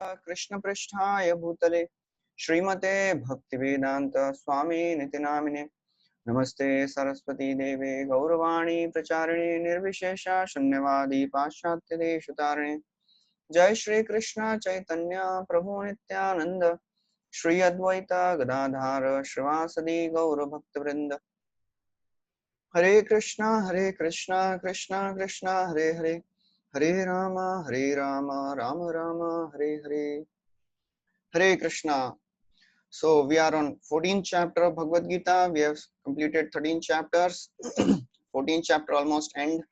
कृष्ण पृष्ठाय भूतले श्रीमते भक्तिवेदांत स्वामी निति नामिने नमस्ते सरस्वती देवे गौरवाणी प्रचारिणे निर्विशेष शून्यवादी पाश्चात्य देशतारिणे जय श्री कृष्ण चैतन्य प्रभु नित्यानंद श्री अद्वैत गदाधार श्रीवासदि गौर भक्त वृंद हरे Krishna Krishna Krishna Hare Hare Hare Ram Ram Ram Hare Hare Hare Krishna. So we are on 14th chapter of Bhagavad Gita. We have completed 13 chapters. 14th chapter almost end.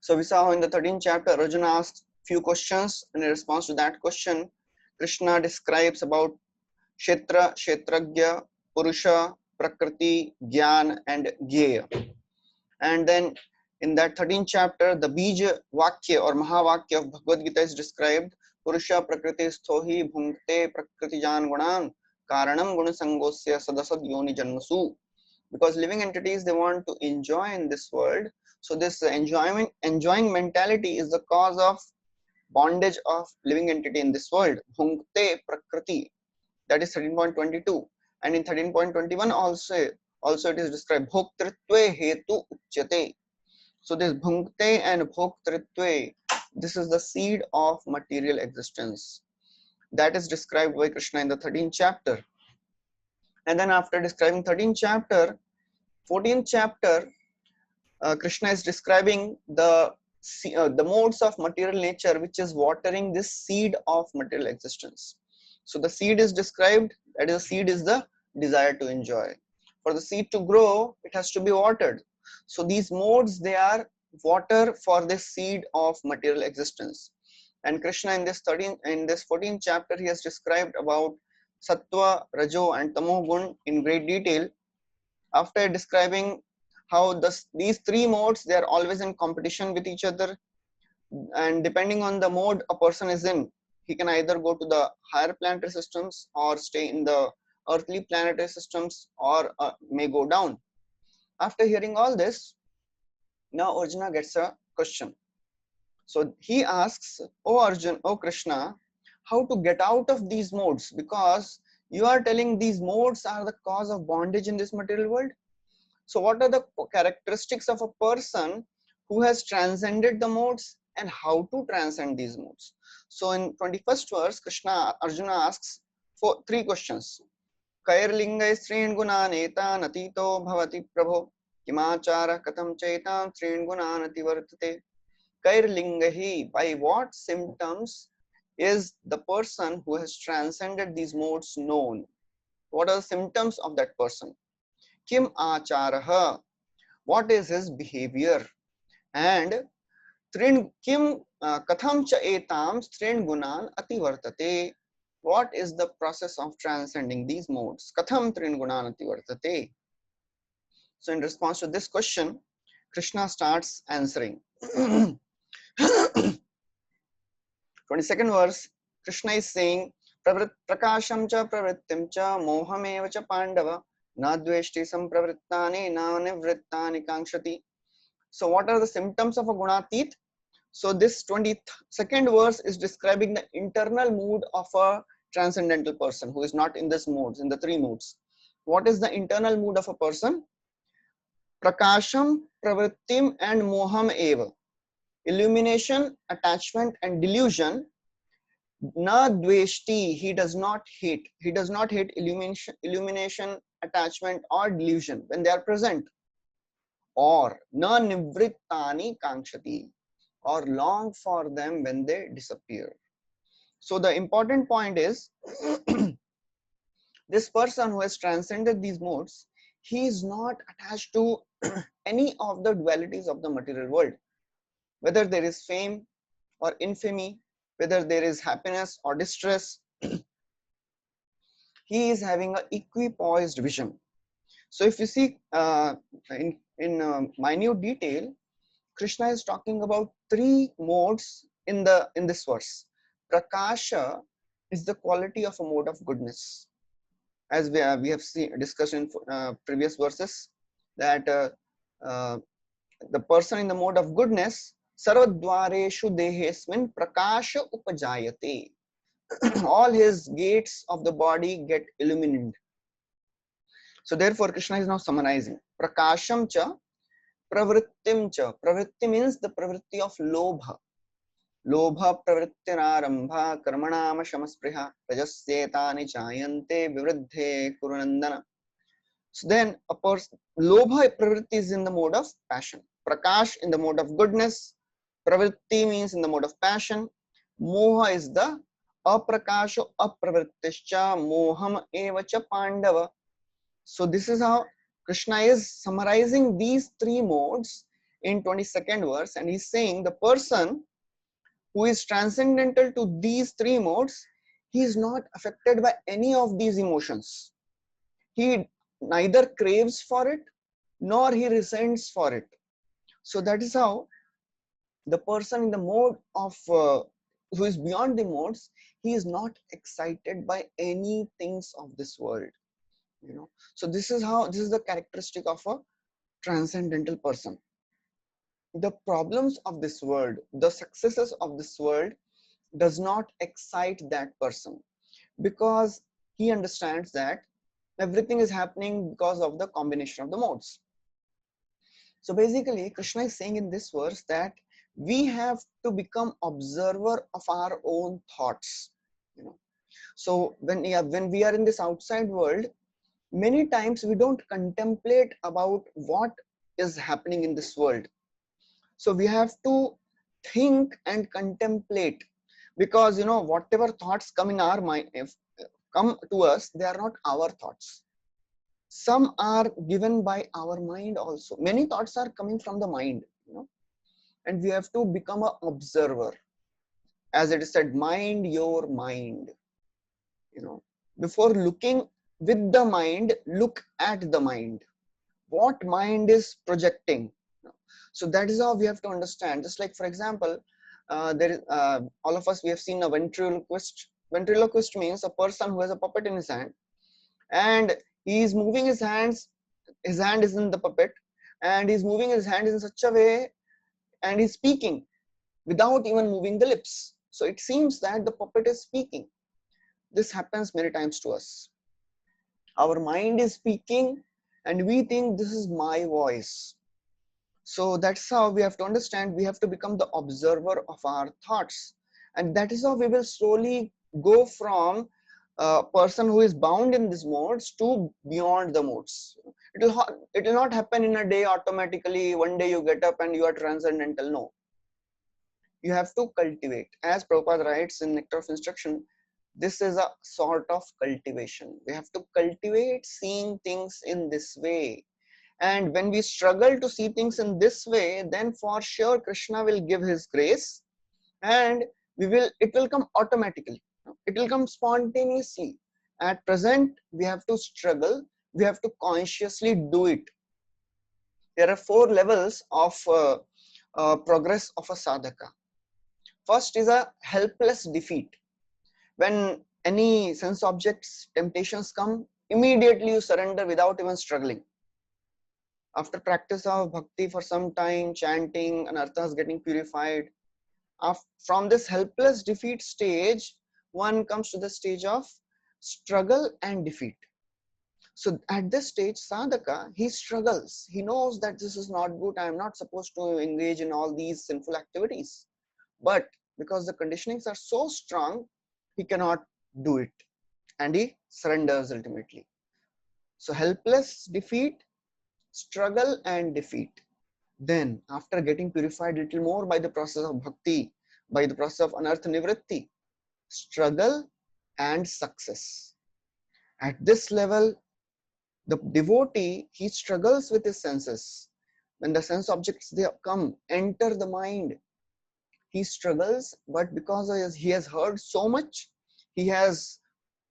So we saw in the 13th chapter Arjuna asked few questions, and in response to that question Krishna describes about Kshetra, Kshetragya, Purusha, Prakriti, Gyan and Gyeya. And then in that 13th chapter the Bija Vakya or Mahavakya of Bhagavad Gita is described. Purusha Prakriti Sthohi Bhunkte Prakriti Jan Gunan Karanam Gunasangosya Sadasad Yoni Janmasu. Because living entities, they want to enjoy in this world. So this enjoying mentality is the cause of bondage of living entity in this world. Bhunkte Prakriti, that is 13.22. And in 13.21 also it is described Bhoktritve Hetu Uchyate. So this Bhunkte and Bhoktritve, this is the seed of material existence. That is described by Krishna in the 13th chapter. And then after describing 13th chapter, 14th chapter, Krishna is describing the modes of material nature which is watering this seed of material existence. So the seed is described, that is, the seed is the desire to enjoy. For the seed to grow, it has to be watered. So these modes, they are water for this seed of material existence. And Krishna in this 14th chapter, he has described about Sattva, Rajo and Tamo Gun in great detail. After describing how these three modes, they are always in competition with each other, and depending on the mode a person is in, he can either go to the higher planetary systems or stay in the earthly planetary systems, or may go down. After hearing all this, now Arjuna gets a question. So he asks, "Oh Arjun, oh Krishna, how to get out of these modes? Because you are telling these modes are the cause of bondage in this material world. So what are the characteristics of a person who has transcended the modes, and how to transcend these modes?" So in 21st verse, Arjuna asks for three questions. Kairlingai srin gunan natito bhavati prabho kimachara katham chaitam srin gunan ativartate. Kairlingahi, by what symptoms is the person who has transcended these modes known? What are the symptoms of that person? Kim acharaha, what is his behavior? And kim katham cha etam strin gunan ativartate, what is the process of transcending these modes? Katham trin gunan ativartate. So in response to this question, Krishna starts answering. 22nd verse, Krishna is saying, Prakasham cha pravrittim cha mohameva cha pandava na dveshti sampravrittani na nivrittani kankshati. So what are the symptoms of a gunatit? So this 22nd verse is describing the internal mood of a transcendental person who is not in this modes, in the three modes. What is the internal mood of a person? Prakasham, pravrittim and moham eva. Illumination, attachment and delusion. Na dveshti, he does not hate. He does not hate illumination, attachment or delusion when they are present. Or na nivrittani kankshati, or long for them when they disappear. So the important point is this person who has transcended these modes, he is not attached to any of the dualities of the material world. Whether there is fame or infamy, whether there is happiness or distress, he is having an equipoised vision. So if you see in minute detail, Krishna is talking about three modes in this verse. Prakasha is the quality of a mode of goodness, as we have discussed in previous verses, that the person in the mode of goodness, Sarvadvareshu dehesmin prakasha upajayate. All his gates of the body get illumined. So therefore Krishna is now summarizing. Prakasham cha pravrittim cha. Pravritti means the pravritti of lobha. Lobha pravrittirarambha karmanama shamaspriha rajasyetani chayante vivriddhe kurunandana. So then a person, lobha pravritti is in the mode of passion. Prakash in the mode of goodness. Pravritti means in the mode of passion. Moha is the aprakasho apravrittischa moham evacha pandava. So this is how Krishna is summarizing these three modes in 22nd verse, and he's saying the person who is transcendental to these three modes, he is not affected by any of these emotions. He neither craves for it nor he resents for it. So that is how the person in the mode of who is beyond the modes, he is not excited by any things of this world. So this is the characteristic of a transcendental person. The problems of this world, the successes of this world does not excite that person, because he understands that everything is happening because of the combination of the modes. So basically Krishna is saying in this verse that we have to become observer of our own thoughts. So when we are in this outside world, many times we don't contemplate about what is happening in this world. So we have to think and contemplate, because whatever thoughts come in our mind, if come to us, they are not our thoughts. Some are given by our mind also. Many thoughts are coming from the mind, and we have to become an observer. As it is said, mind your mind. Before looking with the mind, look at the mind. What mind is projecting. So that is how we have to understand. Just like, for example, there is all of us, we have seen a ventriloquist. Ventriloquist means a person who has a puppet in his hand, and he is moving his hands. His hand is in the puppet, and he's moving his hand in such a way, and he's speaking without even moving the lips. So it seems that the puppet is speaking. This happens many times to us. Our mind is speaking, and we think this is my voice. So that's how we have to understand. We have to become the observer of our thoughts, and that is how we will slowly go from a person who is bound in these modes to beyond the modes. It will not happen in a day automatically. One day you get up and you are transcendental. No, you have to cultivate. As Prabhupada writes in Nectar of Instruction, this is a sort of cultivation. We have to cultivate seeing things in this way. And when we struggle to see things in this way, then for sure Krishna will give his grace, and it will come automatically. It will come spontaneously. At present, we have to struggle. We have to consciously do it. There are 4 levels of progress of a sadhaka. First is a helpless defeat. When any sense objects, temptations come, immediately you surrender without even struggling. After practice of bhakti for some time, chanting, anarthas getting purified, from this helpless defeat stage, one comes to the stage of struggle and defeat. So at this stage, sadhaka, he struggles. He knows that this is not good. I am not supposed to engage in all these sinful activities. But because the conditionings are so strong, he cannot do it. And he surrenders ultimately. So helpless defeat, struggle and defeat. Then after getting purified a little more by the process of bhakti, by the process of anartha nivritti, struggle and success. At this level, the devotee, he struggles with his senses. When the sense objects, they come, enter the mind, he struggles, but because he has heard so much, he has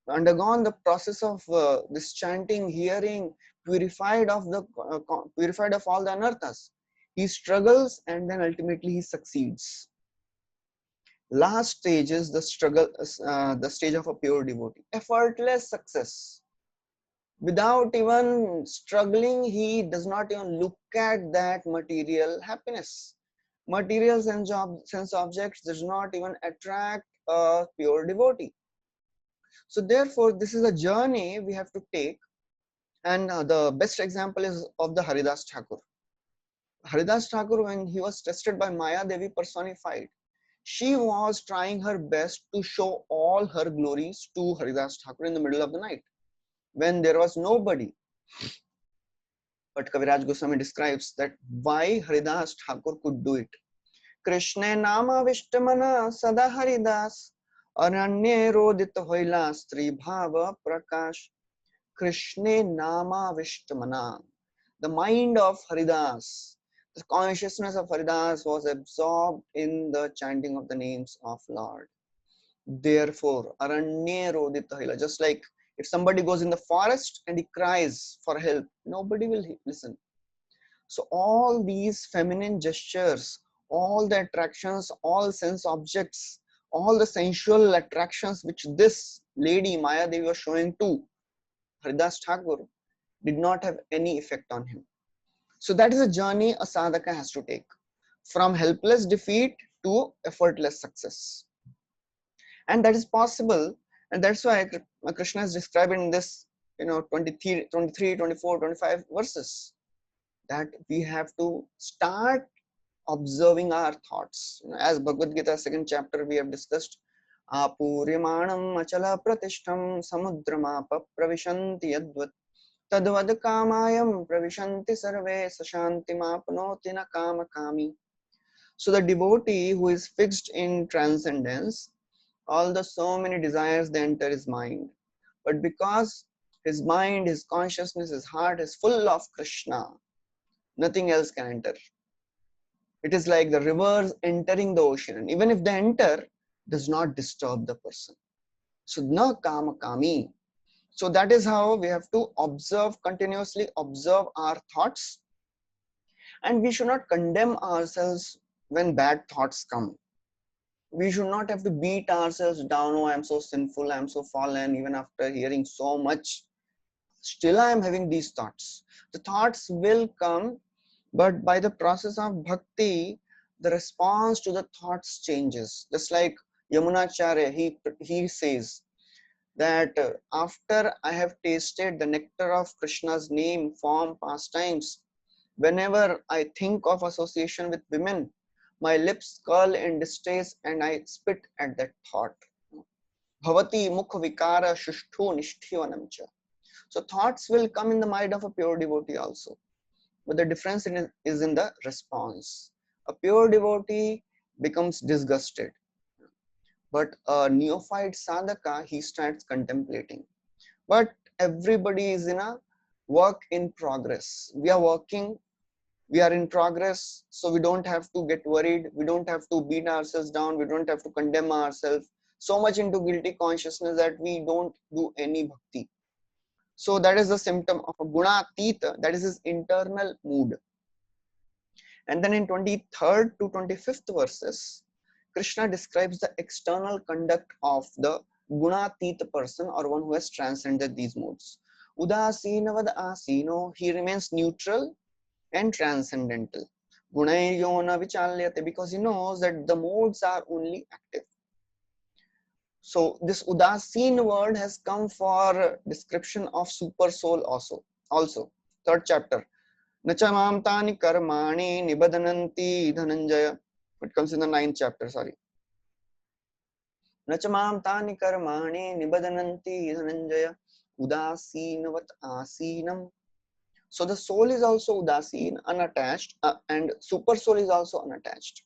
undergone the process of this chanting, hearing, purified of all the anarthas. He struggles, and then ultimately he succeeds. Last stage is the struggle, the stage of a pure devotee. Effortless success. Without even struggling, he does not even look at that material happiness. Material sense objects does not even attract a pure devotee. So therefore, this is a journey we have to take. And the best example is of the Haridas Thakur. Haridas Thakur, when he was tested by Maya Devi personified, she was trying her best to show all her glories to Haridas Thakur in the middle of the night when there was nobody. But Kaviraj Goswami describes that why Haridas Thakur could do it. Krishna nama Vishtamana Sada Haridas Aranye Rodit Hoila Stri Bhava Prakash. Krishna nama Vishtamana. The mind of Haridas, the consciousness of Haridas was absorbed in the chanting of the names of Lord. Therefore, Aranye Rodita Hila, just like if somebody goes in the forest and he cries for help, nobody will listen. So all these feminine gestures, all the attractions, all sense objects, all the sensual attractions which this lady Maya Devi was showing to Haridas Thakur did not have any effect on him. So that is a journey a sadhaka has to take, from helpless defeat to effortless success. And that is possible, and that's why Krishna is describing in this 23, 24, 25 verses, that we have to start observing our thoughts. As Bhagavad Gita 2nd chapter we have discussed, Apuryamanam achala pratishtham samudramapa pravishanti yadvat tadvad kamayam pravishanti sarve sashantimapnoti na kama kami. So the devotee who is fixed in transcendence, all the so many desires they enter his mind, but because his mind, his consciousness, his heart is full of Krishna, nothing else can enter. It is like the rivers entering the ocean, and even if they enter, does not disturb the person. So na kama kami. So that is how we have to observe, continuously observe our thoughts, and we should not condemn ourselves when bad thoughts come. We should not have to beat ourselves down. Oh, I'm so sinful, I'm so fallen, even after hearing so much, still I am having these thoughts. The thoughts will come, but by the process of bhakti, the response to the thoughts changes. Just like Yamunacharya, he says that after I have tasted the nectar of Krishna's name, form, pastimes, whenever I think of association with women, my lips curl in distress and I spit at that thought. Bhavati mukha vikara shushtu nishthivanamcha. So thoughts will come in the mind of a pure devotee also. But the difference is in the response. A pure devotee becomes disgusted. But a neophyte sadhaka, he starts contemplating. But everybody is in a work in progress. We are working, we are in progress, so we don't have to get worried, we don't have to beat ourselves down, we don't have to condemn ourselves so much into guilty consciousness that we don't do any bhakti. So that is the symptom of a gunatita, that is his internal mood. And then in 23rd to 25th verses, Krishna describes the external conduct of the gunatita person, or one who has transcended these moods. Udasinavad asino, he remains neutral and transcendental. Gunayona vichalyate, because he knows that the modes are only active. So this udasin word has come for description of super soul also. 3rd chapter. Nachamam tani karmani nibadananti dhananjaya. It comes in the 9th chapter, sorry. Nachamam tani karmani nibadananti dhananjaya udasinavat asinam. So the soul is also udasin, unattached, and super soul is also unattached.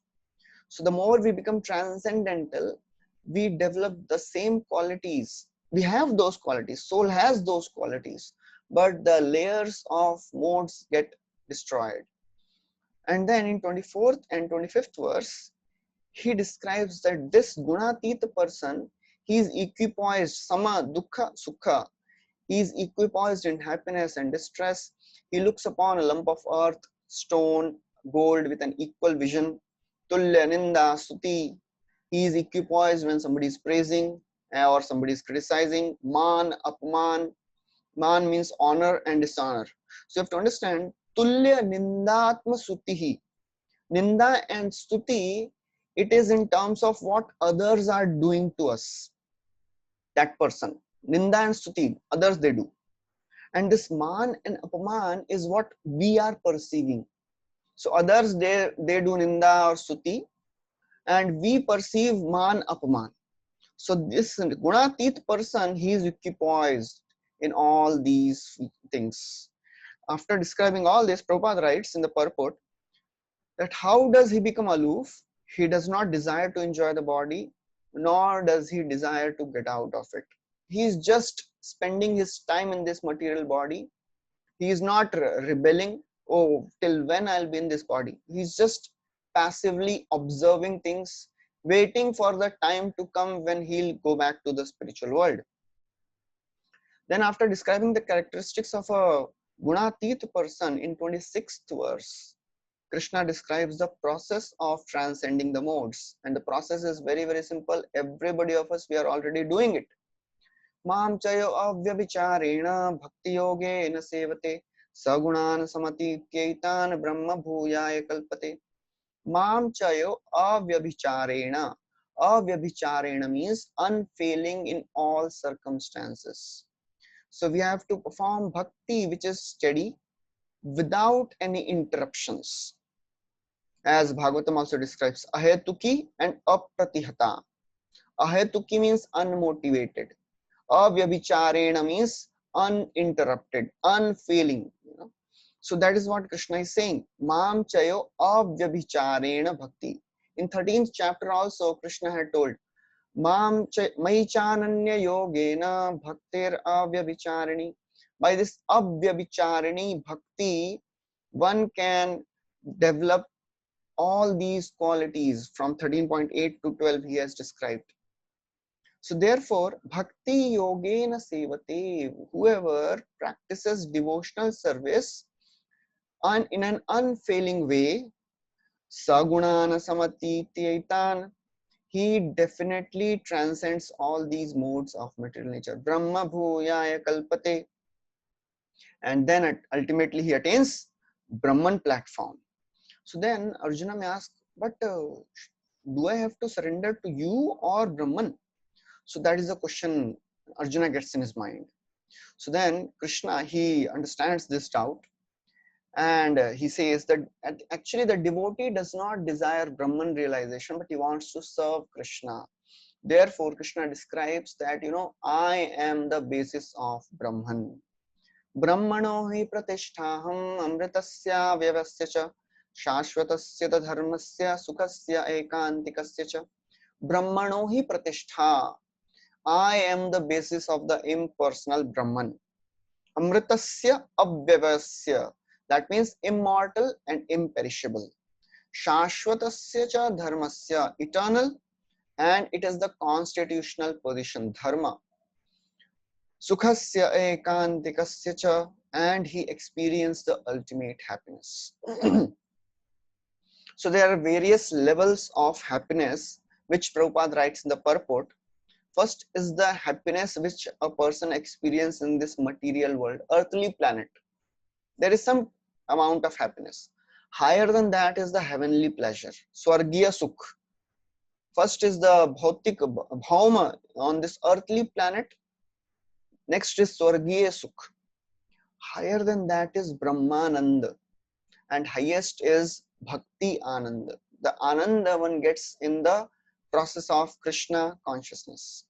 So the more we become transcendental, we develop the same qualities. We have those qualities. Soul has those qualities, but the layers of modes get destroyed. And then in 24th and 25th verse, he describes that this gunatita person, he is equipoised, sama, dukkha, sukha. He is equipoised in happiness and distress. He looks upon a lump of earth, stone, gold with an equal vision. Tulya, ninda, stuti. He is equipoised when somebody is praising or somebody is criticizing. Man, apman. Man means honor and dishonor. So you have to understand, tulya nindatma sutihi. Ninda and stuti, it is in terms of what others are doing to us. That person, Ninda and stuti, others they do. And this man and apaman is what we are perceiving. So others they do Ninda or stuti, and we perceive man apaman. So this gunatit person, he is equipoised in all these things. After describing all this, Prabhupada writes in the purport that how does he become aloof? He does not desire to enjoy the body, nor does he desire to get out of it. He is just spending his time in this material body. He is not rebelling, oh, till when I'll be in this body. He's just passively observing things, waiting for the time to come when he'll go back to the spiritual world. Then after describing the characteristics of a gunatit person in 26th verse, Krishna describes the process of transcending the modes. And the process is very, very simple. Everybody of us, we are already doing it. Mam chayo avyabhicharena bhakti yogena sevate sagunan samatityaitan brahma bhuyaya kalpate. Mam chayo avyabhicharena. Avyabhicharena means unfailing in all circumstances. So we have to perform bhakti which is steady without any interruptions. As Bhagavatam also describes, ahetuki and apratihata. Ahetuki means unmotivated. Avyabhicharena means uninterrupted, unfailing. So that is what Krishna is saying. Mam chayo avyabhicharena bhakti. In 13th chapter also, Krishna had told, Mam mai chananya yogena bhaktir avyabhicharini. By this avyabhicharini bhakti, one can develop all these qualities from 13.8 to 12 he has described. So therefore, bhakti yogena sevate, whoever practices devotional service and in an unfailing way, sagunana samatitaitan, he definitely transcends all these modes of material nature. Brahma bhuyaya kalpate, and then ultimately he attains Brahman platform. So then Arjuna may ask, but do I have to surrender to you or Brahman? So that is the question Arjuna gets in his mind. So then Krishna, he understands this doubt, and he says that actually the devotee does not desire Brahman realization, but he wants to serve Krishna. Therefore, Krishna describes that, I am the basis of Brahman. Brahmano hi pratishthaham amritasya vyavasya cha shashvatasya dharmasya sukhasya ekantikasya cha. Brahmano hi pratishtha. I am the basis of the impersonal Brahman. Amritasya avyavasya. That means immortal and imperishable. Shashvatasya cha dharmasya. Eternal, and it is the constitutional position, dharma. Sukhasya ekantikasya cha. And he experienced the ultimate happiness. So there are various levels of happiness which Prabhupada writes in the purport. First is the happiness which a person experiences in this material world, earthly planet. There is some amount of happiness. Higher than that is the heavenly pleasure, Swargiya Sukh. First is the Bhautik Bhauma on this earthly planet. Next is Swargiya Sukh. Higher than that is Brahmananda. And highest is Bhakti Ananda. The Ananda one gets in the process of Krishna consciousness.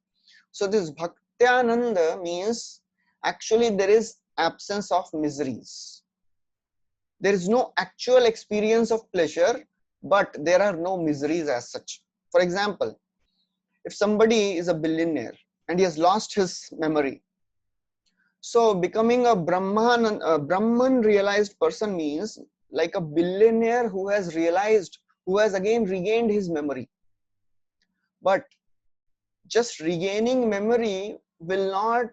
So this Bhakti-ananda means actually there is absence of miseries. There is no actual experience of pleasure, but there are no miseries as such. For example, if somebody is a billionaire and he has lost his memory, so becoming a Brahman realized person means like a billionaire who has realized, who has again regained his memory. But just regaining memory will not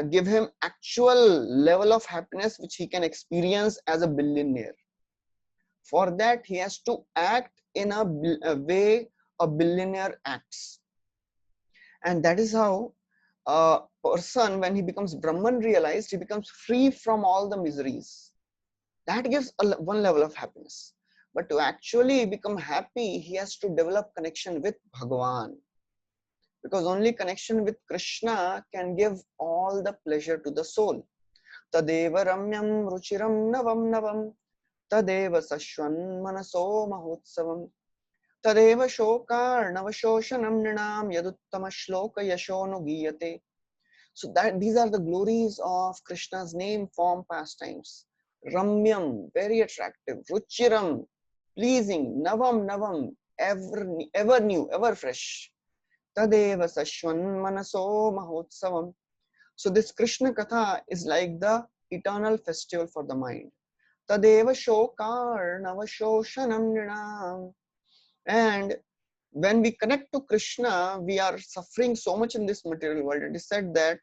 give him actual level of happiness which he can experience as a billionaire. For that, he has to act in a way a billionaire acts. And that is how a person, when he becomes Brahman realized, he becomes free from all the miseries. That gives one level of happiness. But to actually become happy, he has to develop connection with Bhagavan. Because only connection with Krishna can give all the pleasure to the soul. Tadeva ramyam ruchiram navam navam tadeva sashwan manaso mahotsavam tadeva shokar navashoshanam nrinam yaduttama shloka yashono giyate. So that these are the glories of Krishna's name form pastimes. Ramyam, very attractive. Ruchiram, pleasing. Navam, navam, ever new, ever fresh. Tadeva sashwan manaso mahotsavam. So this Krishna Katha is like the eternal festival for the mind. Tadeva shokar navashoshanam nrinam. And when we connect to Krishna, we are suffering so much in this material world. It is said that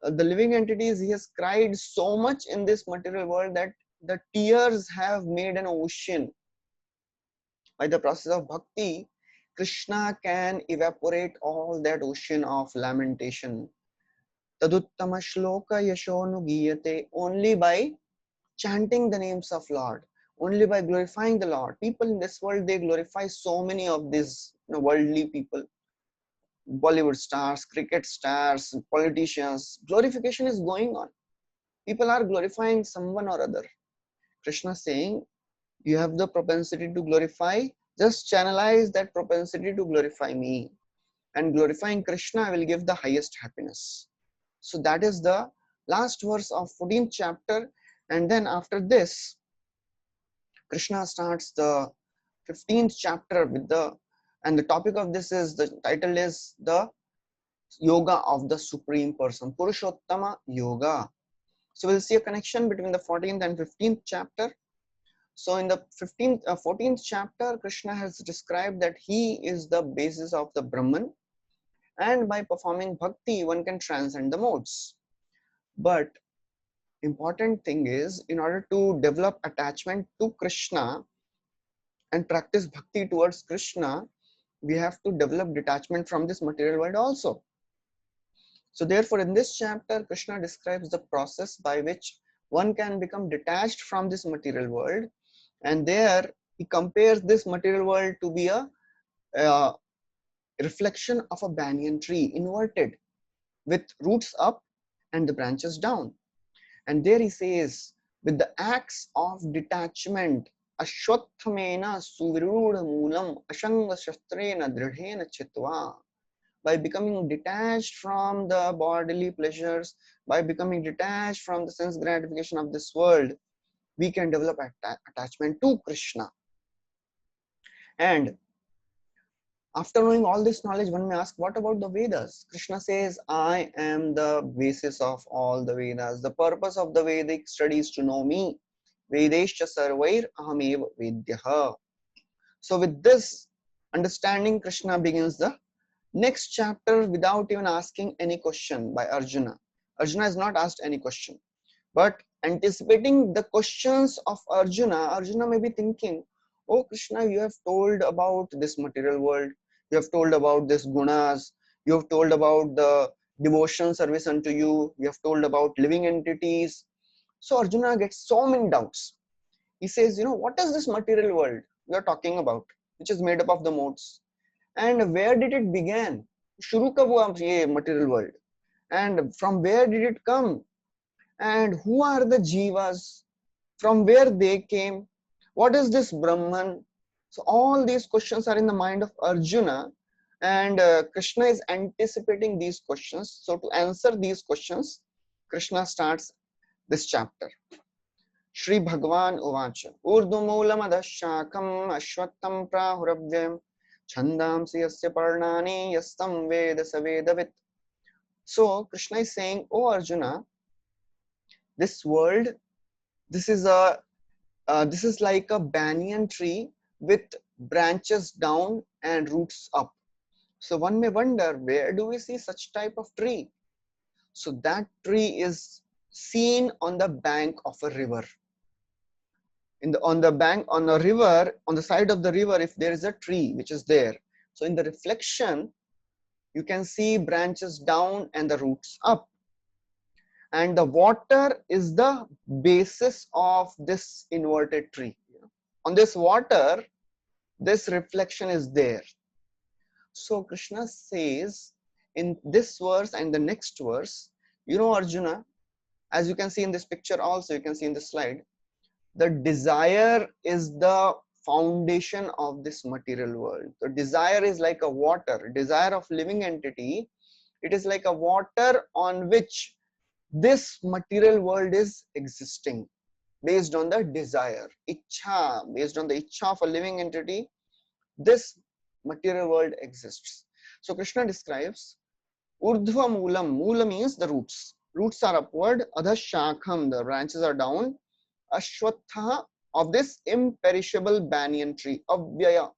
the living entities, he has cried so much in this material world that the tears have made an ocean. By the process of bhakti, Krishna can evaporate all that ocean of lamentation. Taduttama shloka yashonu giyate. Only by chanting the names of Lord, only by glorifying the Lord. People in this world, they glorify so many of these worldly people. Bollywood stars, cricket stars, politicians. Glorification is going on. People are glorifying someone or other. Krishna is saying, you have the propensity to glorify, just channelize that propensity to glorify me. And glorifying Krishna will give the highest happiness. So that is the last verse of 14th chapter. And then after this, Krishna starts the 15th chapter with and the topic of this is, the title is the Yoga of the Supreme Person, Purushottama Yoga. So we'll see a connection between the 14th and 15th chapter. So in the 14th chapter, Krishna has described that he is the basis of the Brahman, and by performing bhakti, one can transcend the modes. But important thing is, in order to develop attachment to Krishna and practice bhakti towards Krishna, we have to develop detachment from this material world also. So therefore, in this chapter, Krishna describes the process by which one can become detached from this material world. And there he compares this material world to be a reflection of a banyan tree, inverted, with roots up and the branches down. And there he says, with the acts of detachment, ashwathamena suviruda moolam ashanga shastrena dridhena chitva. By becoming detached from the bodily pleasures, by becoming detached from the sense gratification of this world, we can develop attachment to Krishna. And after knowing all this knowledge, one may ask, what about the Vedas? Krishna says, I am the basis of all the Vedas. The purpose of the Vedic study is to know me. Vedescha sarvair ahamev vedyaha. So with this understanding, Krishna begins the next chapter without even asking any question by Arjuna. Arjuna has not asked any question. But anticipating the questions of Arjuna, Arjuna may be thinking, oh Krishna, you have told about this material world, you have told about this gunas, you have told about the devotion service unto you, you have told about living entities. So Arjuna gets so many doubts. He says, what is this material world you are talking about, which is made up of the modes? And where did it begin? Shuru kab hua ye material world? And from where did it come? And who are the jivas? From where they came? What is this Brahman? So all these questions are in the mind of Arjuna, and Krishna is anticipating these questions. So to answer these questions, Krishna starts this chapter. Shri Bhagavan Uvacha Urdumulam Adashakam Ashwattam Prahuravyam Chandamsi Yasya Parnani Yastam Veda Savedavit. So Krishna is saying, oh Arjuna, this world, this is like a banyan tree with branches down and roots up. So one may wonder, where do we see such type of tree? So that tree is seen on the bank of a river. On the river, on the side of the river, if there is a tree which is there, so in the reflection, you can see branches down and the roots up. And the water is the basis of this inverted tree. On this water, this reflection is there. So Krishna says in this verse and the next verse, Arjuna, as you can see in this picture also, you can see in the slide, the desire is the foundation of this material world. The desire is like a water, desire of living entity. It is like a water on which this material world is existing based on the desire, ichha, based on the ichha of a living entity, this material world exists. So Krishna describes urdhva moolam. Moola means the roots. Roots are upward. Adha shakham, the branches are down. Ashwatha, of this imperishable banyan tree. Avyaya.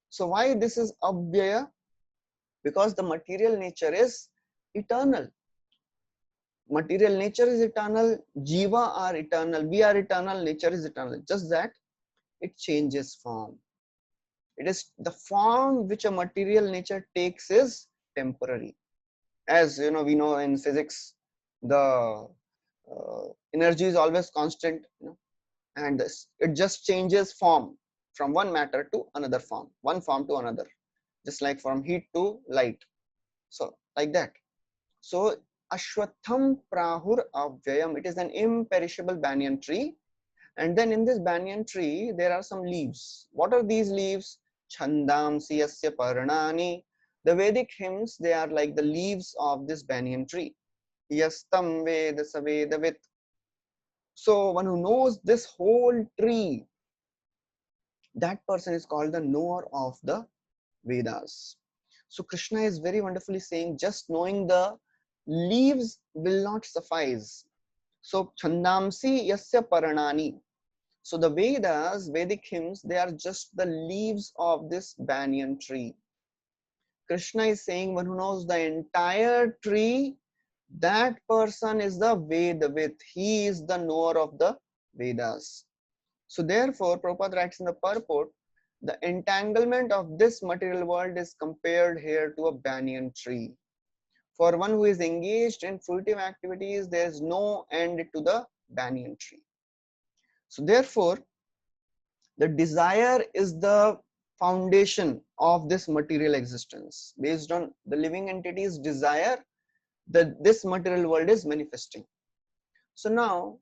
So why this is avyaya? Because the material nature is eternal. Material nature is eternal. Jiva are eternal. We are eternal. Nature is eternal. Just that it changes form. It is the form which a material nature takes is temporary. As we know in physics, the energy is always constant, and it just changes form from one matter to another form, one form to another, just like from heat to light. So like that. So Ashwatham Prahur Avyayam, it is an imperishable banyan tree. And then in this banyan tree, there are some leaves. What are these leaves? Chandam Siyasya Parnani. The Vedic hymns, they are like the leaves of this banyan tree. Yastam Veda Savedavit. So one who knows this whole tree, that person is called the knower of the Vedas. So Krishna is very wonderfully saying, just knowing the leaves will not suffice. So Chandamsi Yasya Paranani. So the Vedas, Vedic hymns, they are just the leaves of this banyan tree. Krishna is saying, one who knows the entire tree, that person is the Vedavit. He is the knower of the Vedas. So therefore, Prabhupada writes in the purport, the entanglement of this material world is compared here to a banyan tree. For one who is engaged in fruitive activities, there is no end to the banyan tree. So therefore, the desire is the foundation of this material existence. Based on the living entity's desire, that this material world is manifesting. So now,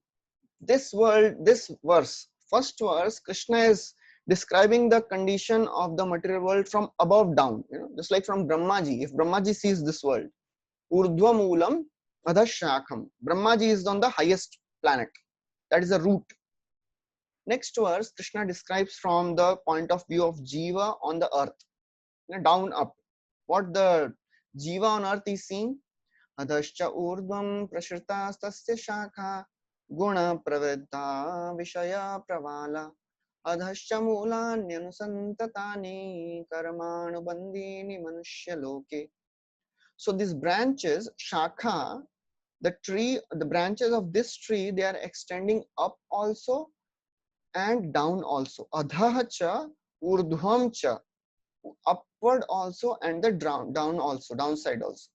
this verse, first verse, Krishna is describing the condition of the material world from above down, just like from Brahmaji. If Brahmaji sees this world, urdhva moolam adha shakham. Brahmaji is on the highest planet, that is a root. Next verse, Krishna describes from the point of view of Jiva on the earth, down up. What the Jiva on earth is seeing? Adhascha urdhvam prashrita tasya shakha guna pravriddha vishaya pravala adhascha mulanyanasantatani karmanu bandini manushya loke. So these branches, shakha, the branches of this tree, they are extending up also and down also. Adhaha cha, urdhvam cha, upward also and the down also, downside also.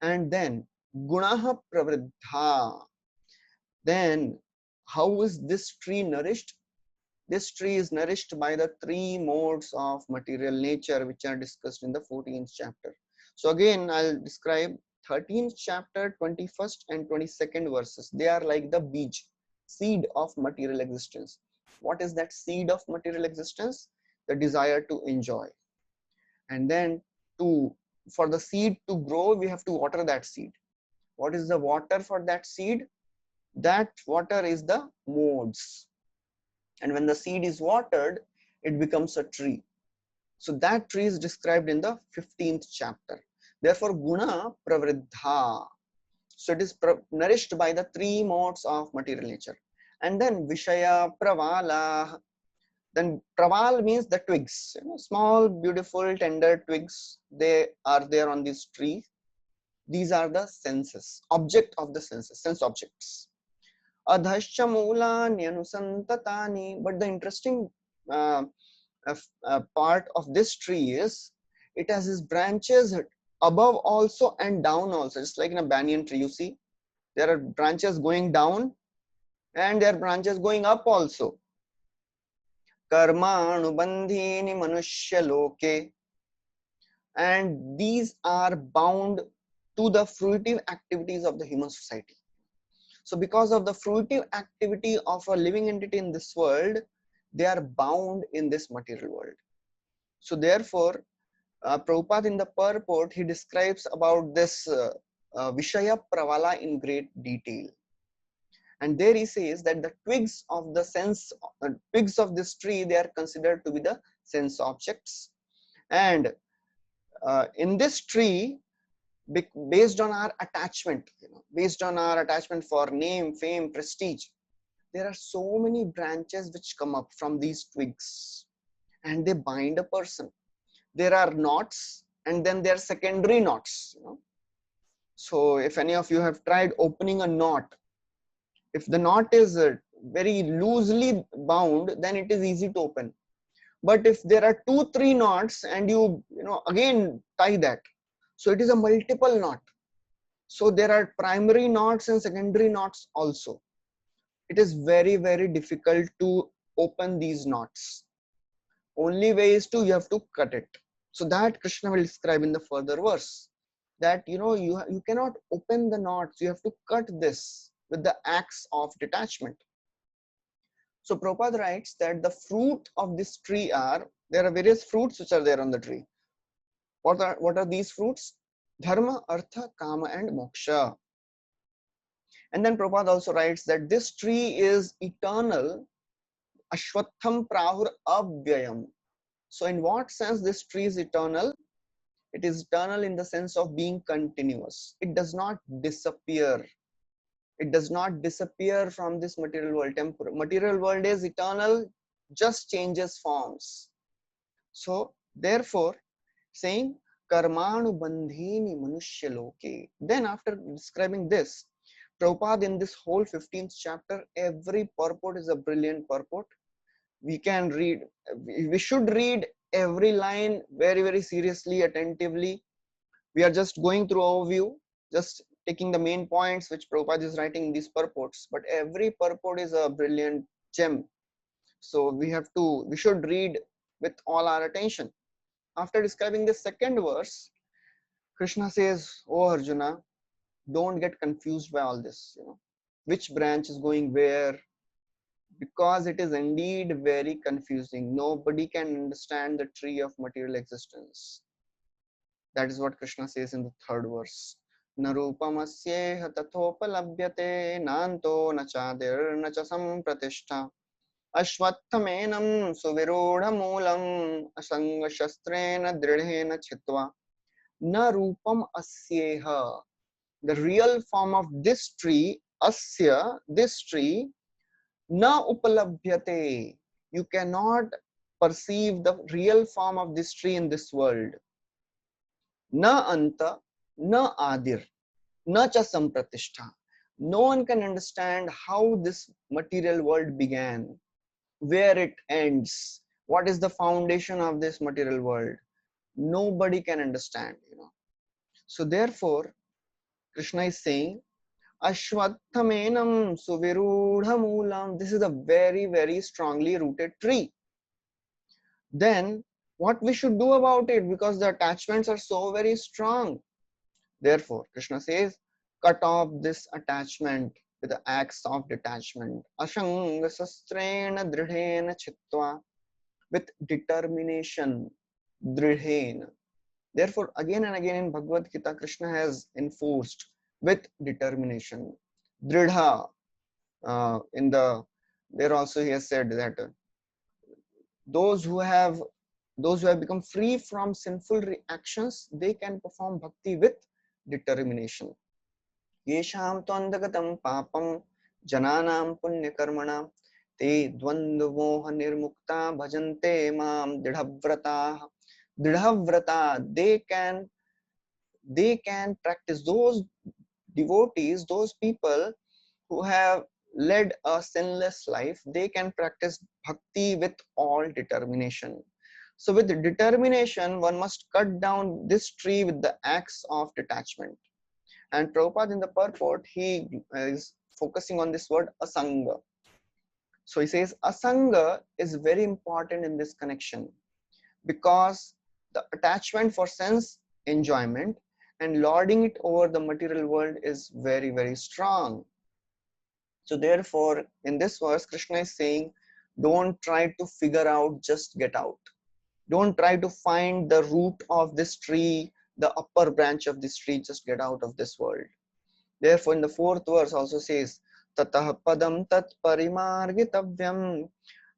And then gunaha pravriddha. Then how is this tree nourished? This tree is nourished by the three modes of material nature which are discussed in the 14th chapter. So again, I'll describe 13th chapter, 21st and 22nd verses. They are like the bij, seed of material existence. What is that seed of material existence? The desire to enjoy. And then for the seed to grow, we have to water that seed. What is the water for that seed? That water is the modes. And when the seed is watered, it becomes a tree. So that tree is described in the 15th chapter. Therefore, guna pravriddha. So it is nourished by the three modes of material nature. And then vishaya pravala. Then praval means the twigs, small, beautiful, tender twigs. They are there on this tree. These are the senses, object of the senses, sense objects. Adhascha mulani anusantatani. But the interesting part of this tree is it has its branches above also and down also, just like in a banyan tree. You see, there are branches going down and there are branches going up also. karmanubandhini manushya loke, and these are bound to the fruitive activities of the human society. So because of the fruitive activity of a living entity in this world, they are bound in this material world. So therefore, Prabhupada in the purport, he describes about this Vishaya Pravala in great detail. And there he says that the twigs of the sense, twigs of this tree, they are considered to be the sense objects. And in this tree, based on our attachment, based on our attachment for name, fame, prestige, there are so many branches which come up from these twigs and they bind a person. There are knots and then there are secondary knots. So if any of you have tried opening a knot, if the knot is very loosely bound, then it is easy to open. But if there are 2-3 knots and you again tie that, so it is a multiple knot. So there are primary knots and secondary knots also. It is very, very difficult to open these knots. Only way is you have to cut it. So that Krishna will describe in the further verse, that you cannot open the knots, you have to cut this with the axe of detachment. So Prabhupada writes that the fruit of this tree there are various fruits which are there on the tree. What are these fruits? Dharma, Artha, Kama and Moksha. And then Prabhupada also writes that this tree is eternal. Ashwatham prahur avyayam. So in what sense this tree is eternal? It is eternal in the sense of being continuous. It does not disappear. It does not disappear from this material world. Material world is eternal, just changes forms. So therefore, saying karmanu bandhini manushya loke. Then after describing this, Prabhupada in this whole 15th chapter, every purport is a brilliant purport. We can read, we should read every line very, very seriously, attentively. We are just going through overview, just taking the main points which Prabhupada is writing in these purports. But every purport is a brilliant gem. So we should read with all our attention. After describing the second verse, Krishna says, "Oh Arjuna, don't get confused by all this. Which branch is going where? Because it is indeed very confusing. Nobody can understand the tree of material existence." That is what Krishna says in the third verse. Narupamasyeha tathopalabhyate nanto nachadir nacha sampratishtha ashwattamenam suvirodha moolam asanga shastrena dridhena chitva narupam asyeha. The real form of this tree, asya, this tree, na upalabhyate. You cannot perceive the real form of this tree in this world. Na anta, na adir, na cha sampratishtha. No one can understand how this material world began, where it ends, what is the foundation of this material world. Nobody can understand. So therefore, Krishna is saying, Ashwattamenam suvirudha moolam. This is a very, very strongly rooted tree. Then what we should do about it, because the attachments are so very strong. Therefore, Krishna says, cut off this attachment with the axe of detachment. Ashanga sastrena dridhena chitva. With determination. Dridhena. Therefore, again and again in Bhagavad Gita, Krishna has enforced with determination. Dridha. There also he has said that those who have become free from sinful reactions, they can perform bhakti with determination. Yesham twandagatam papam jananam punyakarmana te dvandvoha nirmukta bhajante mam didhavrata. Didhavrata, they can practice. Those devotees, those people who have led a sinless life, they can practice bhakti with all determination. So with determination, one must cut down this tree with the axe of detachment. And Prabhupada in the purport, he is focusing on this word asanga. So he says asanga is very important in this connection, because the attachment for sense enjoyment and lording it over the material world is very, very strong. So therefore, in this verse, Krishna is saying, don't try to figure out, just get out. Don't try to find the root of this tree, the upper branch of this tree, just get out of this world. Therefore, in the fourth verse also says, Tatah padam tat parimargitavyam.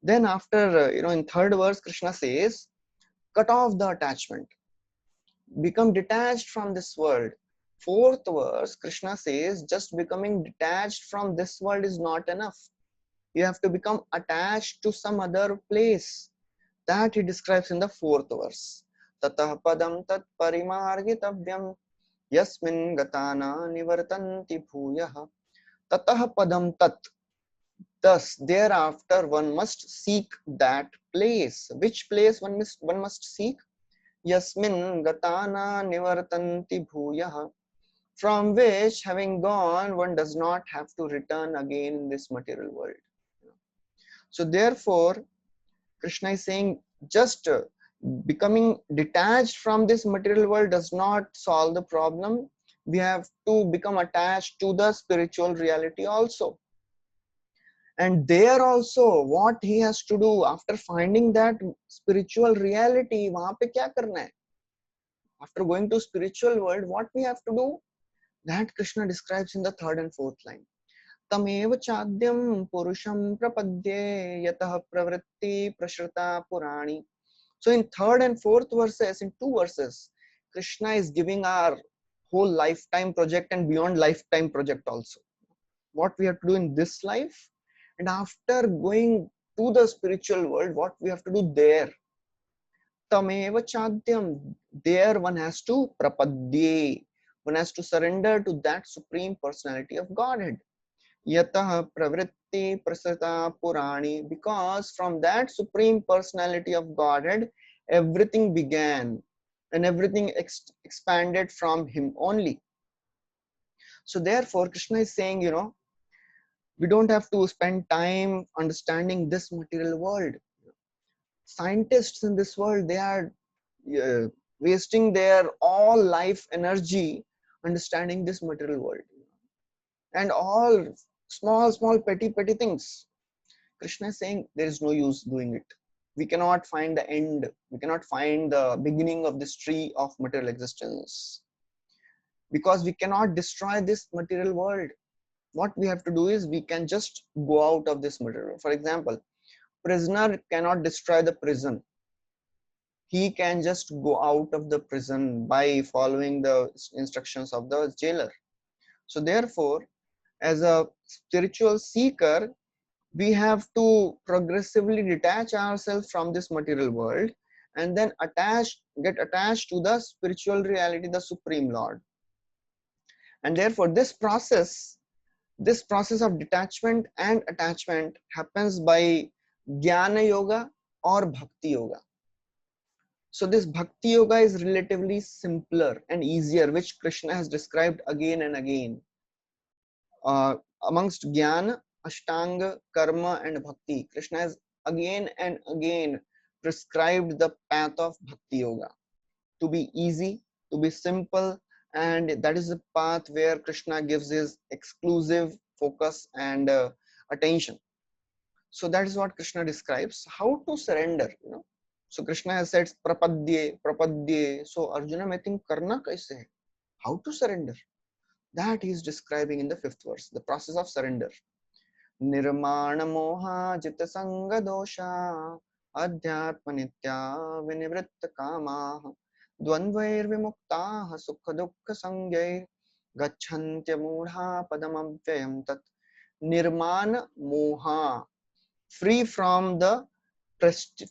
Then after, in third verse, Krishna says, cut off the attachment, become detached from this world. Fourth verse, Krishna says, just becoming detached from this world is not enough. You have to become attached to some other place. That he describes in the fourth verse. Tatah padam tat parimargitavyam yasmin gatana nivartanti bhuyah. Tatah padam tat. Thus, thereafter, one must seek that place. Which place one must seek? Yasmin gatana nivartanti bhuyah. From which, having gone, one does not have to return again in this material world. So therefore, Krishna is saying, just becoming detached from this material world does not solve the problem. We have to become attached to the spiritual reality also. And there also, what he has to do after finding that spiritual reality, wahan pe kya karna hai? After going to spiritual world, what we have to do? That Krishna describes in the third and fourth line. Tamev chadyam purusham prapadye yatah pravritti prashrita purani. So in third and fourth verses, in two verses, Krishna is giving our whole lifetime project and beyond lifetime project also. What we have to do in this life, and after going to the spiritual world, what we have to do there. Tameva chadyam. There one has to prapadye. One has to surrender to that supreme personality of Godhead. Yatah pravritti prasrita purani. Because from that supreme personality of Godhead, everything began and everything expanded from him only. So therefore, Krishna is saying, we don't have to spend time understanding this material world. Scientists in this world, they are uh, wasting their all life energy understanding this material world and all small petty things. Krishna is saying there is no use doing it. We cannot find the end. We cannot find the beginning of this tree of material existence, because we cannot destroy this material world. What we have to do is we can just go out of this material. For example, prisoner cannot destroy the prison. He can just go out of the prison by following the instructions of the jailer. So therefore, as a spiritual seeker, we have to progressively detach ourselves from this material world and then get attached to the spiritual reality, the Supreme Lord. And therefore, this process of detachment and attachment happens by Jnana Yoga or Bhakti Yoga. So this Bhakti Yoga is relatively simpler and easier, which Krishna has described again and again. Amongst Jnana, Ashtanga, Karma and Bhakti, Krishna has again and again prescribed the path of Bhakti Yoga to be easy, to be simple, and that is the path where Krishna gives his exclusive focus and attention. So that is what Krishna describes, how to surrender. So Krishna has said prapadye. So Arjuna, I think karna kaise hai? How to surrender? That he is describing in the fifth verse, the process of surrender. Nirmana moha jita sanga dosha adhyatma nitya vinivritta kama dvandvair vimukta sukha dukkha sangyai gacchantya mudha padamavyayam tat. Nirmana moha, free from the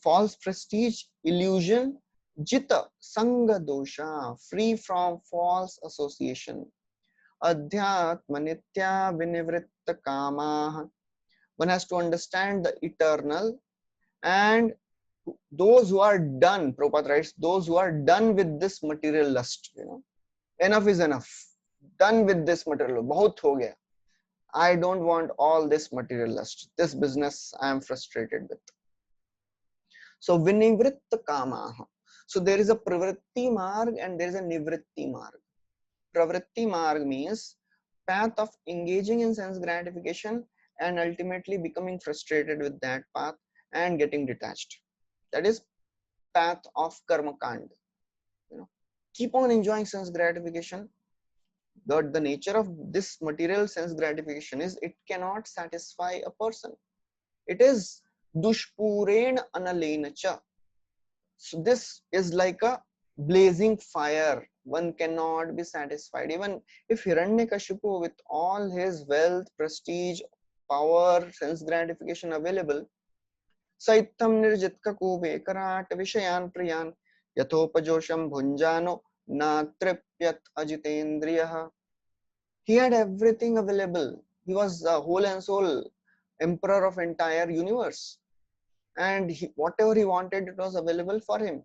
false prestige, illusion. Jita sanga dosha, free from false association. Adhyatma nitya vinivritta kama. One has to understand the eternal, and those who are done, Prabhupada writes, those who are done with this material lust, enough is enough. Done with this material, bahut ho gaya. I don't want all this material lust. This business I am frustrated with. So vinivritta kamaha. So there is a pravritti marg and there is a nivritti marg. Pravritti marg means path of engaging in sense gratification and ultimately becoming frustrated with that path and getting detached. That is path of karma kand. You know, keep on enjoying sense gratification. But the nature of this material sense gratification is it cannot satisfy a person. It is dushpuren analenacha. So this is like a blazing fire. One cannot be satisfied. Even if Hiranyakashipu, with all his wealth, prestige, power, sense gratification available, Saitam nirjitka kube karat vishayan priyan yathopajosham bhunjano na tripyat ajitendriyaha. He had everything available. He was the whole and soul emperor of entire universe. And whatever he wanted, it was available for him.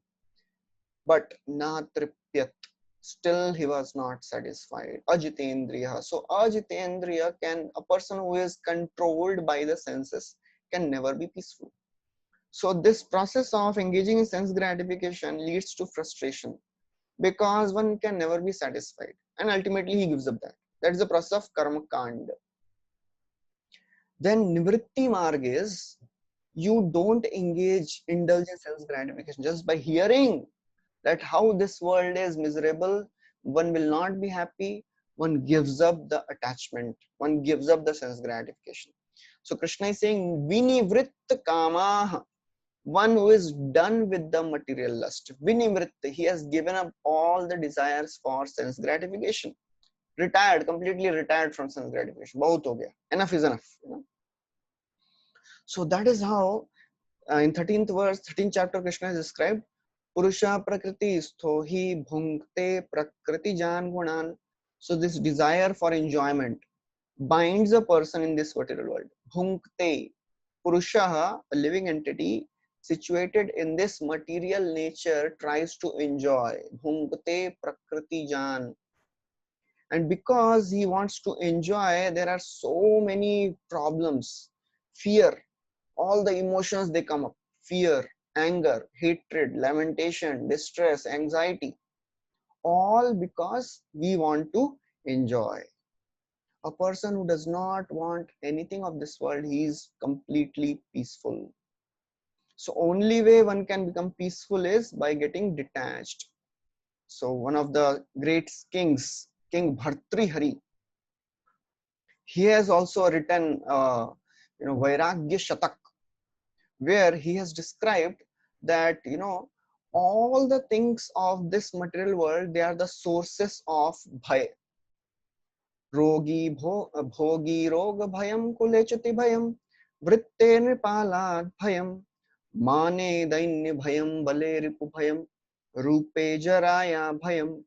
But na tripyat, still he was not satisfied. Ajitendriya. So ajitendriya, can a person who is controlled by the senses can never be peaceful. So this process of engaging in sense gratification leads to frustration because one can never be satisfied, and ultimately he gives up that. That is the process of karma kand. Then nivritti marg is you don't indulge in sense gratification just by hearing that how this world is miserable, one will not be happy, one gives up the attachment, one gives up the sense gratification. So Krishna is saying vinivritta kama, one who is done with the material lust. Vinivritta, he has given up all the desires for sense gratification. Retired, completely retired from sense gratification. Bahut ho gaya. Enough is enough. You know? So that is how in 13th verse, 13th chapter, Krishna has described Purusha Prakriti stho hi bhunkte Prakriti jan gunan. So this desire for enjoyment binds a person in this material world. Bhunkte, Purusha, a living entity situated in this material nature, tries to enjoy. Bhunkte Prakriti jan. And because he wants to enjoy, there are so many problems. Fear, all the emotions they come up: fear, anger, hatred, lamentation, distress, anxiety, all because we want to enjoy. A person who does not want anything of this world, he is completely peaceful. So only way one can become peaceful is by getting detached. So one of the great kings, King Bhartrihari, he has also written Vairagya Shatak, where he has described that all the things of this material world, they are the sources of bhaya. Rogi bhogi rog bhayam kulechati bhayam vritte nripalad bhayam mane dainya bhayam bale ripu bhayam rupe jaraya bhayam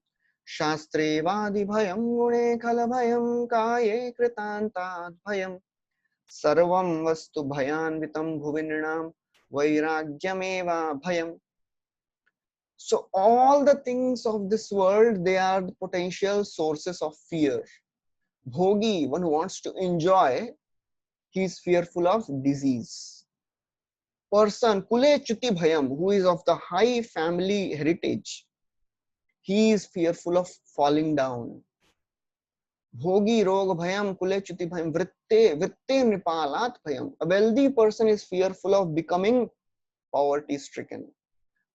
shastre vadi bhayam gune khala bhayam kaye kritantad bhayam sarvam vastu bhayanvitam bhuvinam vairagyameva bhayam. So all the things of this world, they are the potential sources of fear. Bhogi, one who wants to enjoy, he is fearful of disease. Person, kule chuti bhayam, who is of the high family heritage, he is fearful of falling down. Bhogi rog bhayam kule chuti bhayam vritte nipalat bhayam. A wealthy person is fearful of becoming poverty stricken.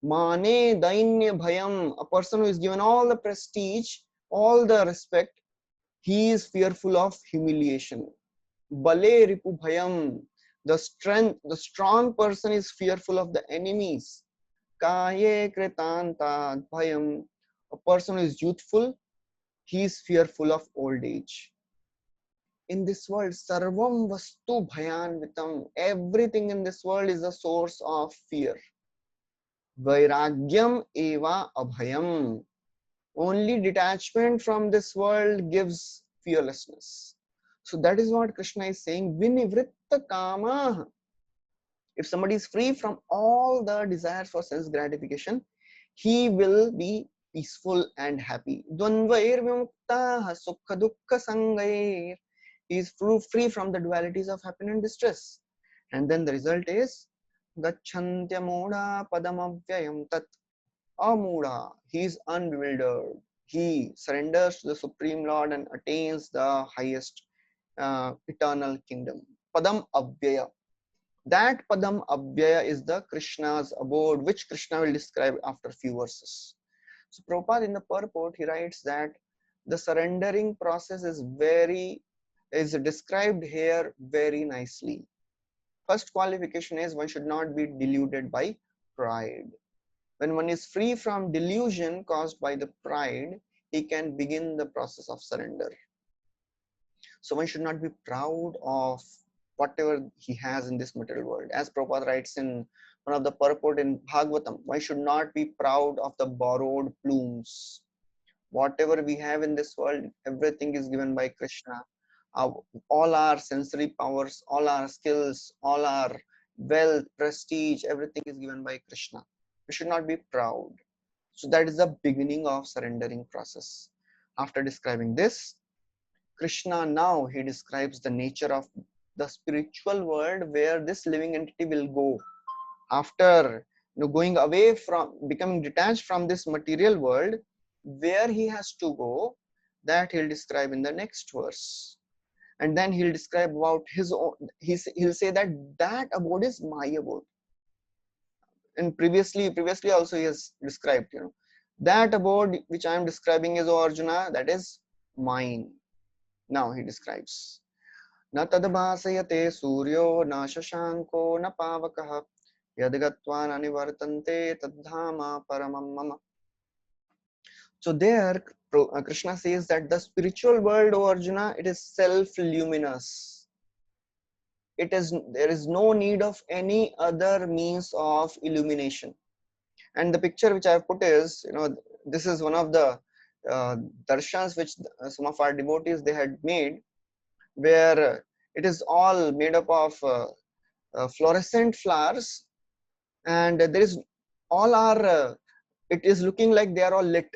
Mane dainya bhayam, a person who is given all the prestige, all the respect, he is fearful of humiliation. Bale ripu bhayam, the strong person is fearful of the enemies. Kaye kretanta bhayam, a person who is youthful, he is fearful of old age. In this world, sarvam vastu bhayanvitam, everything in this world is a source of fear. Vairagyam eva abhayam, only detachment from this world gives fearlessness. So that is what Krishna is saying. Vinivritta kama. If somebody is free from all the desires for sense gratification, he will be peaceful and happy. Dvandvair vimukta sukha dukkha sangair He is free from the dualities of happiness and distress. And then the result is Gacchantya Moda Padamavyayam Tat Amuda. He is unbewildered. He surrenders to the Supreme Lord and attains the highest eternal kingdom. Padam Avyaya. That Padam Avyaya is the Krishna's abode, which Krishna will describe after few verses. So Prabhupada in the purport, he writes that the surrendering process is described here very nicely. First qualification is one should not be deluded by pride. When one is free from delusion caused by the pride, he can begin the process of surrender. So one should not be proud of whatever he has in this material world. As Prabhupada writes in one of the purport in Bhagavatam, one should not be proud of the borrowed plumes. Whatever we have in this world, everything is given by Krishna. All our sensory powers, all our skills, all our wealth, prestige, everything is given by Krishna. We should not be proud. So that is the beginning of surrendering process. After describing this, Krishna now he describes the nature of the spiritual world where this living entity will go after going away from becoming detached from this material world. Where he has to go, that he'll describe in the next verse. And then he'll describe about his own, he'll say that abode is my abode. And previously also he has described, that abode which I am describing is, O Arjuna, that is mine. Now he describes, na tadbhasayate suryo na shashanko na pavakah yadgatva na nivartante tadhama paramam mama. So there Krishna says that the spiritual world, O Arjuna, it is self-luminous. There is no need of any other means of illumination. And the picture which I have put is, this is one of the darshans which some of our devotees they had made, where it is all made up of fluorescent flowers, and there is all are it is looking like they are all lit,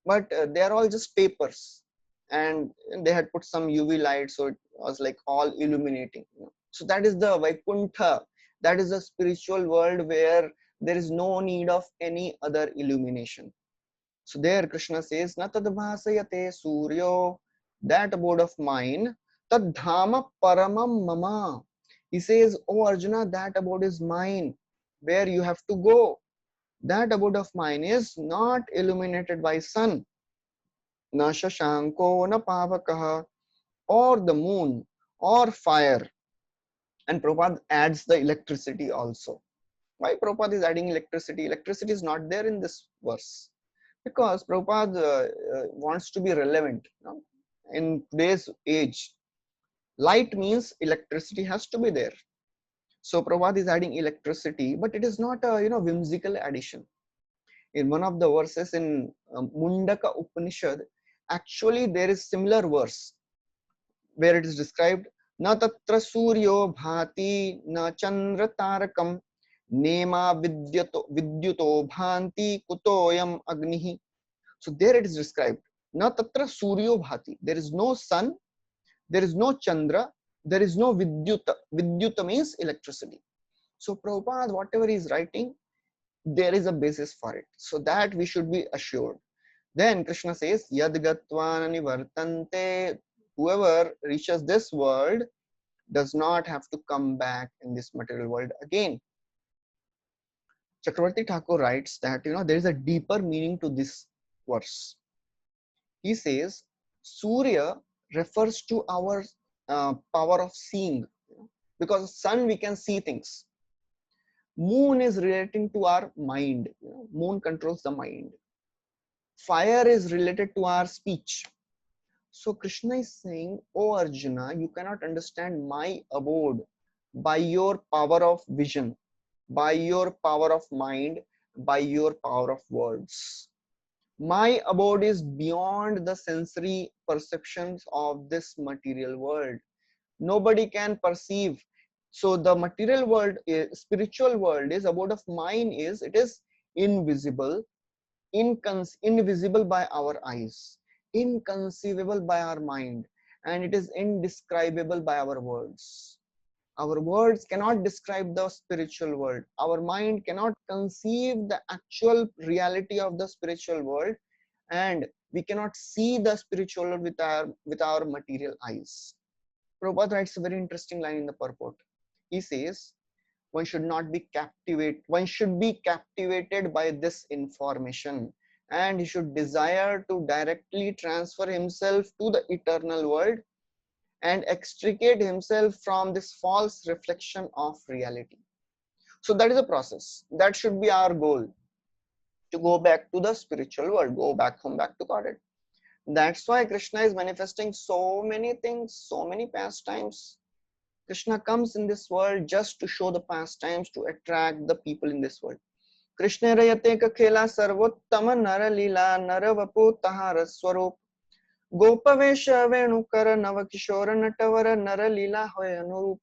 but they are all just papers, and they had put some UV light, so it was like all illuminating. So that is the Vaikuntha, that is the spiritual world where there is no need of any other illumination. So there Krishna says, na tadbhasayate suryo, that abode of mine, tadhama paramam mama. He says, oh Arjuna, that abode is mine, where you have to go. That abode of mine is not illuminated by sun, na shashanko na pavakah, or the moon, or fire. And Prabhupada adds the electricity also. Why Prabhupada is adding electricity? Electricity is not there in this verse, because Prabhupada wants to be relevant. In today's age, light means electricity has to be there. So Prabhupada is adding electricity, but it is not a whimsical addition. In one of the verses in Mundaka Upanishad, actually there is similar verse where it is described, na tatra suryo bhati na chandra tarakam nema vidyuto bhanti kutoyam agnihi. So there it is described, na tatra suryo bhati, there is no sun, there is no chandra, there is no vidyuta. Vidyuta means electricity. So Prabhupada, whatever he is writing, there is a basis for it, so that we should be assured. Then Krishna says, yadgatva nivartante, whoever reaches this world does not have to come back in this material world again. Chakravarti Thakur writes that there is a deeper meaning to this verse. He says Surya refers to our power of seeing, because sun we can see things. Moon is relating to our mind. Moon controls the mind. Fire is related to our speech. So Krishna is saying, oh Arjuna, you cannot understand my abode by your power of vision, by your power of mind, by your power of words. My abode is beyond the sensory perceptions of this material world. Nobody can perceive. So the material world, spiritual world is abode of mine, it is invisible, invisible by our eyes, inconceivable by our mind, and it is indescribable by our words. Our words cannot describe the spiritual world. Our mind cannot conceive the actual reality of the spiritual world, and we cannot see the spiritual world with our material eyes. Prabhupada writes a very interesting line in the purport. He says, one should be captivated by this information, and he should desire to directly transfer himself to the eternal world and extricate himself from this false reflection of reality. So that is a process. That should be our goal, to go back to the spiritual world, go back home, back to Godhead. That's why Krishna is manifesting so many things, so many pastimes. Krishna comes in this world just to show the pastimes, to attract the people in this world. Krishna rayate ka khela sarvottama nara lila nara vapu tahara swarup gopavesha venukara navakishora natavara nara lila hoy anurup.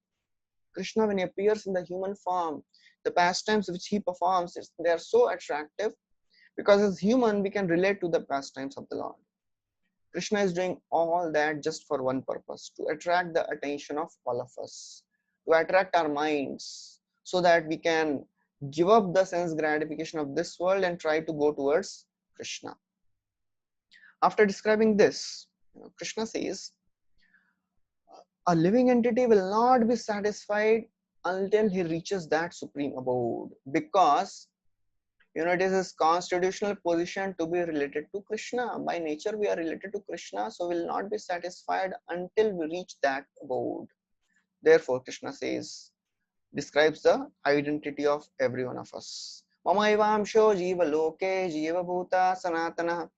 Krishna, when he appears in the human form, the pastimes which he performs, they are so attractive because as human we can relate to the pastimes of the Lord. Krishna is doing all that just for one purpose, to attract the attention of all of us, to attract our minds so that we can give up the sense gratification of this world and try to go towards Krishna. After describing this, Krishna says, a living entity will not be satisfied until he reaches that supreme abode, because it is his constitutional position to be related to Krishna. By nature, we are related to Krishna, so we will not be satisfied until we reach that abode. Therefore, Krishna describes the identity of every one of us. Mamaivaamsho jiva loke jiva bhuta sanatana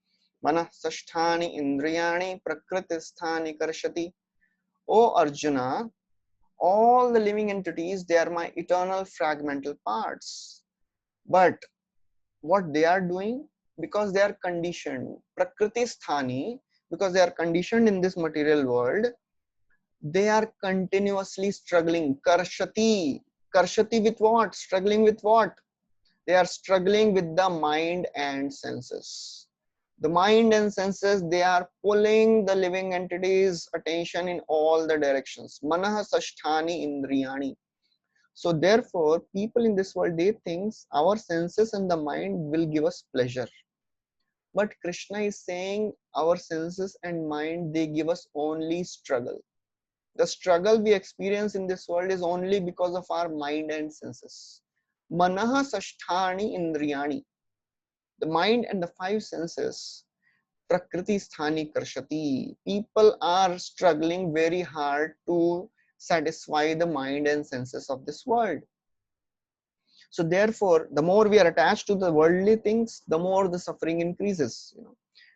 manah sashthani indriyani prakritisthani karshati. O Arjuna, all the living entities, they are my eternal fragmental parts. But what they are doing, because they are conditioned, prakriti sthani, because they are conditioned in this material world, they are continuously struggling. Karshati with what? Struggling with what? They are struggling with the mind and senses. The mind and senses, they are pulling the living entities' attention in all the directions. Manaha sashthani indriyani. So therefore, people in this world, they think our senses and the mind will give us pleasure. But Krishna is saying our senses and mind, they give us only struggle. The struggle we experience in this world is only because of our mind and senses. Manaha sashthani indriyani. The mind and the five senses, prakriti sthani karshati. People are struggling very hard to satisfy the mind and senses of this world. So therefore, the more we are attached to the worldly things, the more the suffering increases.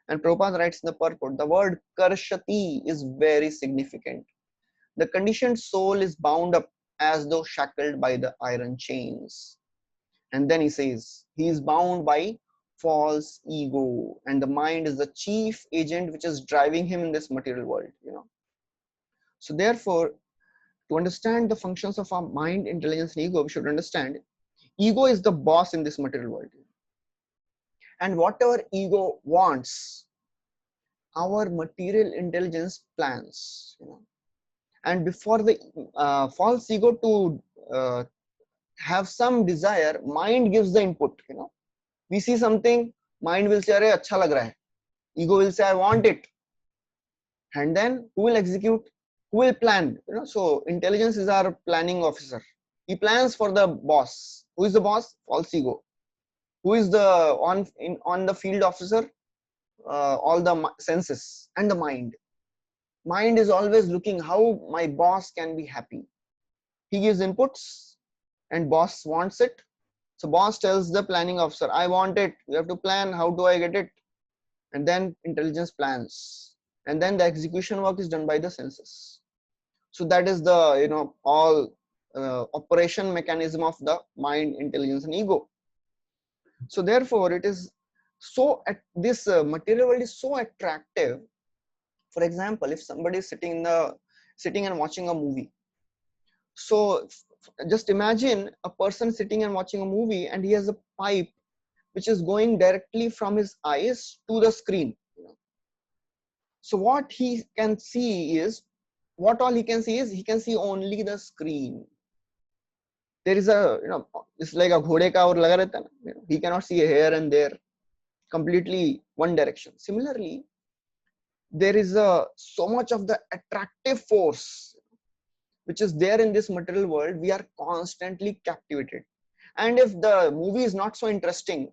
And Prabhupada writes in the purport, the word karshati is very significant. The conditioned soul is bound up as though shackled by the iron chains. And then he says, he is bound by false ego, and the mind is the chief agent which is driving him in this material world. So therefore, to understand the functions of our mind, intelligence, and ego, we should understand ego is the boss in this material world. And whatever ego wants, our material intelligence plans. And before the false ego to have some desire, mind gives the input. We see something, mind will say, "Arey, acha lag raha hai." Ego will say, "I want it." And then who will execute? Who will plan? So intelligence is our planning officer. He plans for the boss. Who is the boss? False ego. Who is the on the field officer? All the senses and the mind. Mind is always looking how my boss can be happy. He gives inputs and boss wants it. So boss tells the planning officer, "I want it. You have to plan. How do I get it?" And then intelligence plans. And then the execution work is done by the senses. So that is the, all operation mechanism of the mind, intelligence, and ego. So therefore, it is so, this material world is so attractive. For example, if somebody is sitting and watching a movie. So just imagine a person sitting and watching a movie, and he has a pipe which is going directly from his eyes to the screen. So what he can see is, what all he can see is, he can see only the screen. There is a, it's like a घोड़े का और लगा रहता है ना, he cannot see here and there, completely one direction. Similarly, there is a so much of the attractive force which is there in this material world. We are constantly captivated, and if the movie is not so interesting,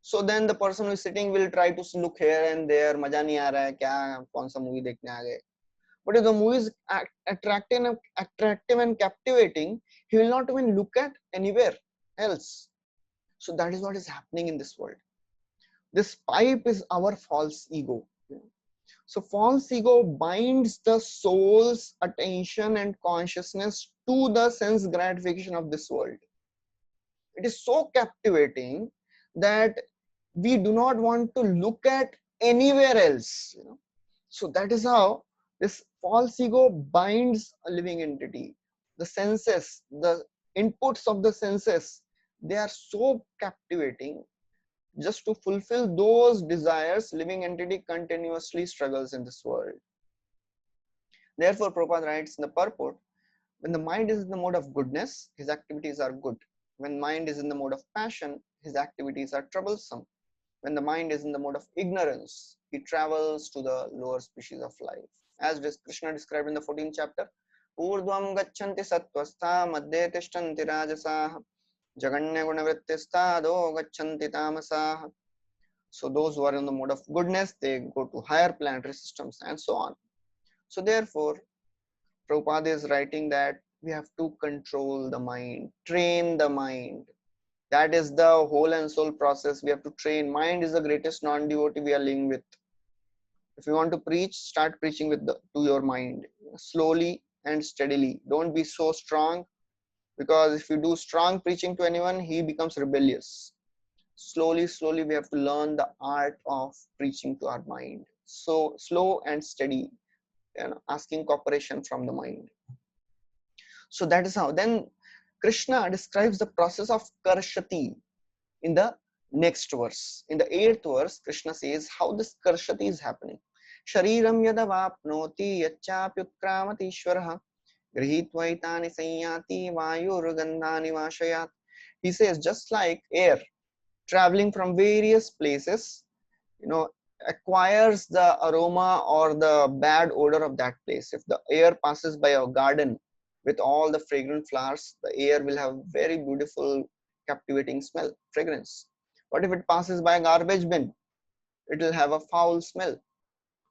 so then the person who is sitting will try to look here and there, मजा नहीं आ रहा है क्या, कौन सा movie देखने आ गए. But if the movie is attractive and captivating, he will not even look at anywhere else. So that is what is happening in this world. This pipe is our false ego. So false ego binds the soul's attention and consciousness to the sense gratification of this world. It is so captivating that we do not want to look at anywhere else. So that is how this false ego binds a living entity. The senses, the inputs of the senses, they are so captivating. Just to fulfill those desires, living entity continuously struggles in this world. Therefore, Prabhupada writes in the purport, when the mind is in the mode of goodness, his activities are good. When mind is in the mode of passion, his activities are troublesome. When the mind is in the mode of ignorance, he travels to the lower species of life. As Krishna described in the 14th chapter, Urdhvam gacchanti sattvastha madhye tishtanti rajasaha jaganya gunavrittistha adho gacchanti tamasaha. So those who are in the mode of goodness, they go to higher planetary systems and so on. So therefore, Prabhupada is writing that we have to control the mind, train the mind. That is the whole and soul process. We have to train. Mind is the greatest non-devotee we are living with. If you want to preach, start preaching to your mind, slowly and steadily. Don't be so strong, because if you do strong preaching to anyone, he becomes rebellious. Slowly, we have to learn the art of preaching to our mind. So slow and steady, asking cooperation from the mind. So that is how. Then Krishna describes the process of karshati in the next verse. In the 8th verse, Krishna says how this karshati is happening. Shariram yadavapnoti yachapyutkramati ishvaraha grihitvaitani sanyati vayurgandhani vashayat. He says, just like air traveling from various places, acquires the aroma or the bad odor of that place. If the air passes by a garden with all the fragrant flowers, the air will have very beautiful, captivating smell, fragrance. But if it passes by a garbage bin, it will have a foul smell.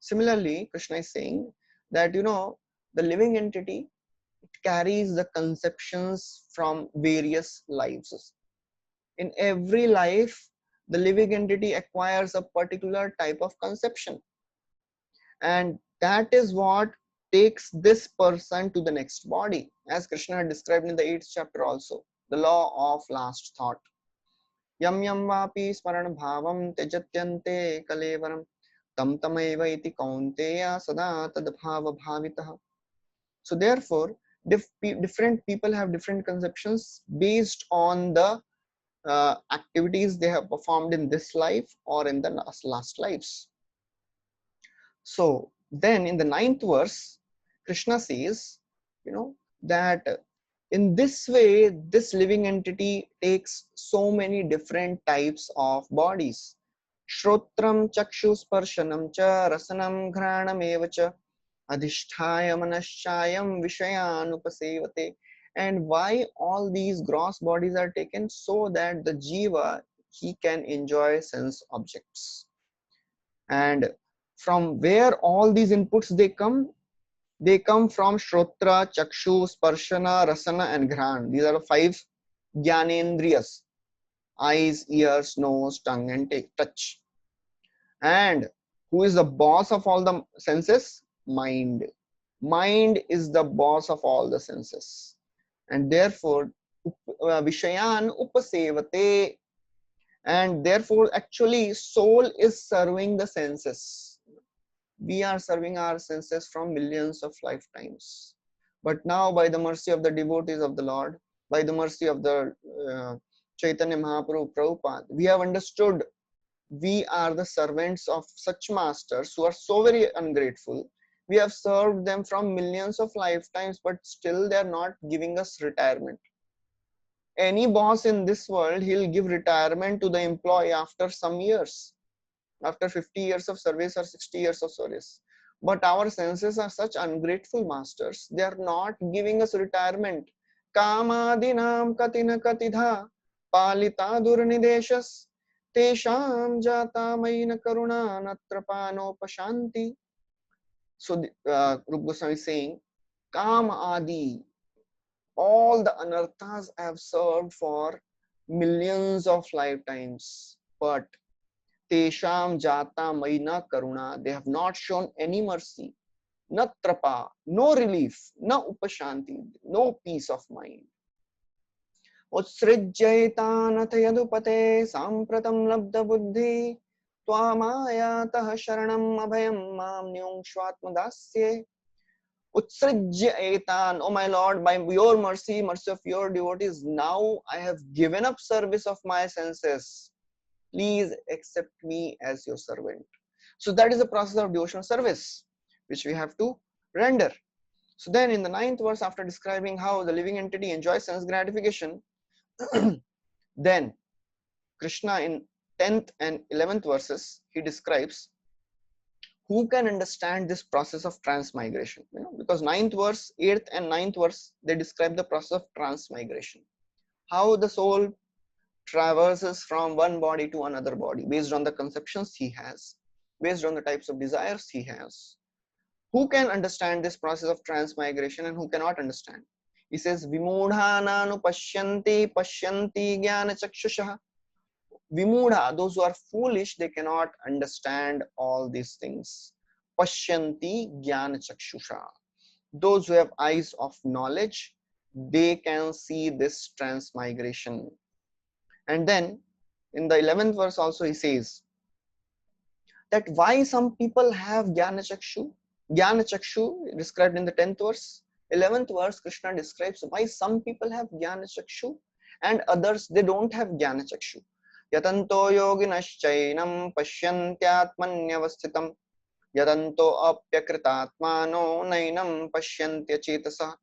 Similarly, Krishna is saying that, the living entity, it carries the conceptions from various lives. In every life, the living entity acquires a particular type of conception. And that is what takes this person to the next body. As Krishna had described in the 8th chapter also, the law of last thought. Yam yam vapi smaran bhavam tejatyante kalevaram tam tamaiva iti kaunteya sada tad bhava bhavitah. So therefore, different people have different conceptions based on the activities they have performed in this life or in the last lives. So then in the 9th verse, Krishna says, that in this way, this living entity takes so many different types of bodies. Shrotram chakshusparshanam cha rasanam ghranam evacha adhishthaya manaschayam vishayanupasevate. And why all these gross bodies are taken? So that the jiva, he can enjoy sense objects. And from where all these inputs they come from shrotra, chakshu, sparshana, rasana and ghran. These are the 5 jnanendriyas: eyes, ears, nose, tongue and touch. And who is the boss of all the senses? Mind. Mind is the boss of all the senses. And therefore, vishayan upasevate. And therefore, actually, soul is serving the senses. We are serving our senses from millions of lifetimes. But now, by the mercy of the devotees of the Lord, by the mercy of the Chaitanya Mahaprabhu Prabhupada, we have understood we are the servants of such masters who are so very ungrateful. We have served them from millions of lifetimes, but still they are not giving us retirement. Any boss in this world, he'll give retirement to the employee after some years, after 50 years of service or 60 years of service. But our senses are such ungrateful masters. They are not giving us retirement. Kamadinam katina katidha palita durnideshas tesham jata maina karuna natrapano pashanti. So Rupa Goswami is saying, Kam Adi, all the anarthas have served for millions of lifetimes, but Tesham Jata Maina Karuna, they have not shown any mercy, na trapa, no relief, na upashanti, no peace of mind. Utsrijjaitanath yadupate sampratam labda buddhi Twamaya sharanam abhayam mam nyungshvatmadasye. Utsrijya etan, oh my Lord, by your mercy, mercy of your devotees, now I have given up service of my senses. Please accept me as your servant. So that is the process of devotional service, which we have to render. So then in the 9th verse, after describing how the living entity enjoys sense gratification, then Krishna in 10th and 11th verses, he describes who can understand this process of transmigration. Because 9th verse, 8th and 9th verse, they describe the process of transmigration. How the soul traverses from one body to another body based on the conceptions he has, based on the types of desires he has. Who can understand this process of transmigration and who cannot understand? He says, Vimudhananu pashyanti pashyanti jnana chakshusha. Vimudha, those who are foolish, they cannot understand all these things. Pashyanti jnana chakshusha. Those who have eyes of knowledge, they can see this transmigration. And then in the 11th verse also he says that why some people have Jnana Chakshu. Jnana Chakshu described in the 10th verse. 11th verse Krishna describes why some people have Jnana Chakshu and others they don't have Jnana Chakshu. Yatanto yoginaschainam pashyantyatmanyavasthitam yatanto apyakritatmano nainam pashyantya.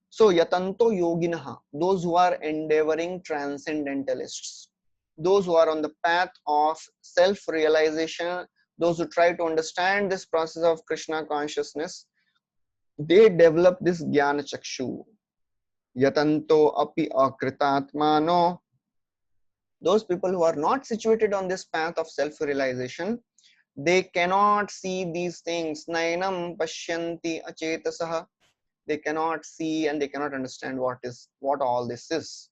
So yatanto yoginaha, those who are endeavoring transcendentalists, those who are on the path of self-realization, those who try to understand this process of Krishna consciousness, they develop this jnana chakshu. Yatanto api akritatmano, those people who are not situated on this path of self-realization, they cannot see these things. Nainam pashyanti achetasaha, they cannot see and they cannot understand what all this is.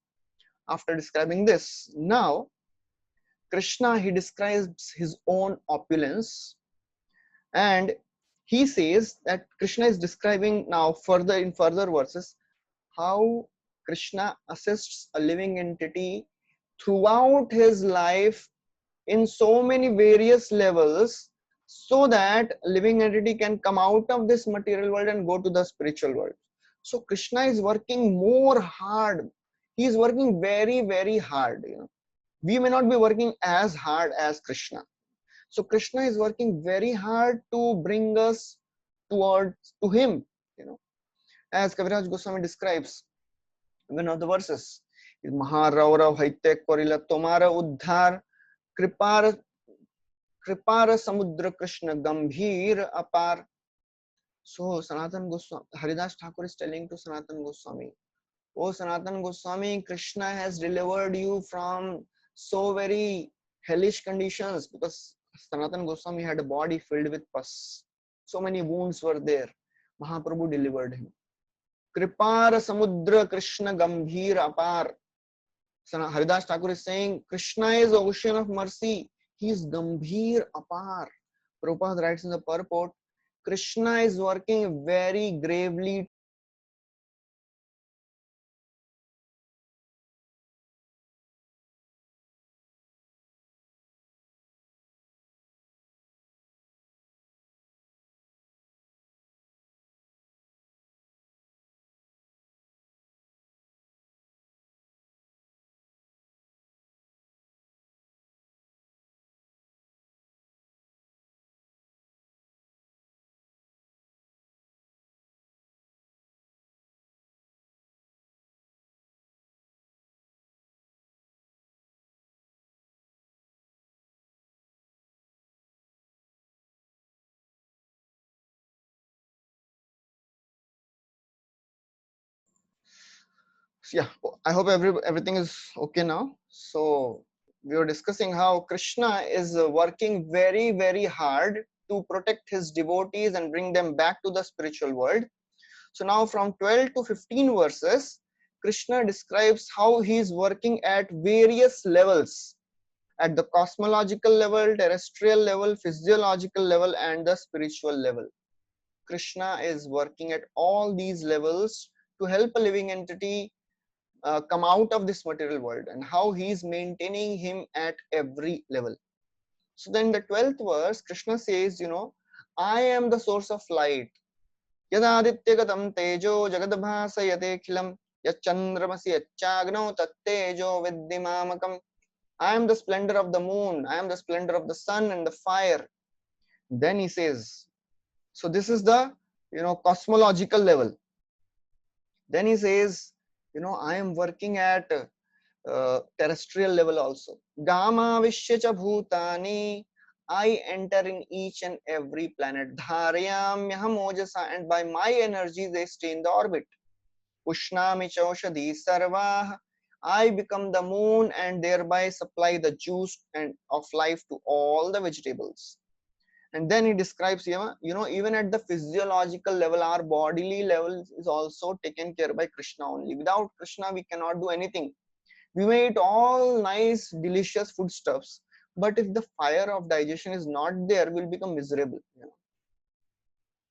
After describing this, now Krishna, he describes his own opulence, and he says that Krishna is describing now further in further verses how Krishna assists a living entity throughout his life in so many various levels so that living entity can come out of this material world and go to the spiritual world. So Krishna is working more hard. He is working very, very hard. We may not be working as hard as Krishna. So Krishna is working very hard to bring us towards to him. As Kaviraj Goswami describes in one of the verses, Maharaurav Haitek Korila Tomara Uddhar Kripar Kripara Samudra Krishna Gambhir Apar. So Sanatan Goswami, Haridas Thakur is telling to Sanatan Goswami, oh Sanatan Goswami, Krishna has delivered you from so very hellish conditions, because Sanatan Goswami had a body filled with pus. So many wounds were there. Mahaprabhu delivered him. Kripara Samudra Krishna Gambhir Apar. Haridas Thakur is saying, Krishna is the ocean of mercy. He is Gambhir Apar. Prabhupada writes in the purport, Krishna is working very gravely So yeah, I hope everything is okay now. So we were discussing how Krishna is working very, very hard to protect his devotees and bring them back to the spiritual world. So now from 12 to 15 verses, Krishna describes how he is working at various levels, at the cosmological level, terrestrial level, physiological level, and the spiritual level. Krishna is working at all these levels to help a living entity come out of this material world, and how he is maintaining him at every level. So then the 12th verse, Krishna says, I am the source of light. Yadadityagatam tejo jagadbhasayate khilam yachandramasi yachagno tattejo viddimamakam. I am the splendor of the moon, I am the splendor of the sun and the fire. Then he says, so this is the cosmological level. Then he says, I am working at terrestrial level also. Gama vishya bhutani, I enter in each and every planet. Dharayamyaham ojasa, and by my energy they stay in the orbit. Ushnami chaushadhi sarvah, I become the moon and thereby supply the juice and of life to all the vegetables. And then he describes, even at the physiological level, our bodily level is also taken care by Krishna only. Without Krishna, we cannot do anything. We may eat all nice, delicious foodstuffs, but if the fire of digestion is not there, we'll become miserable.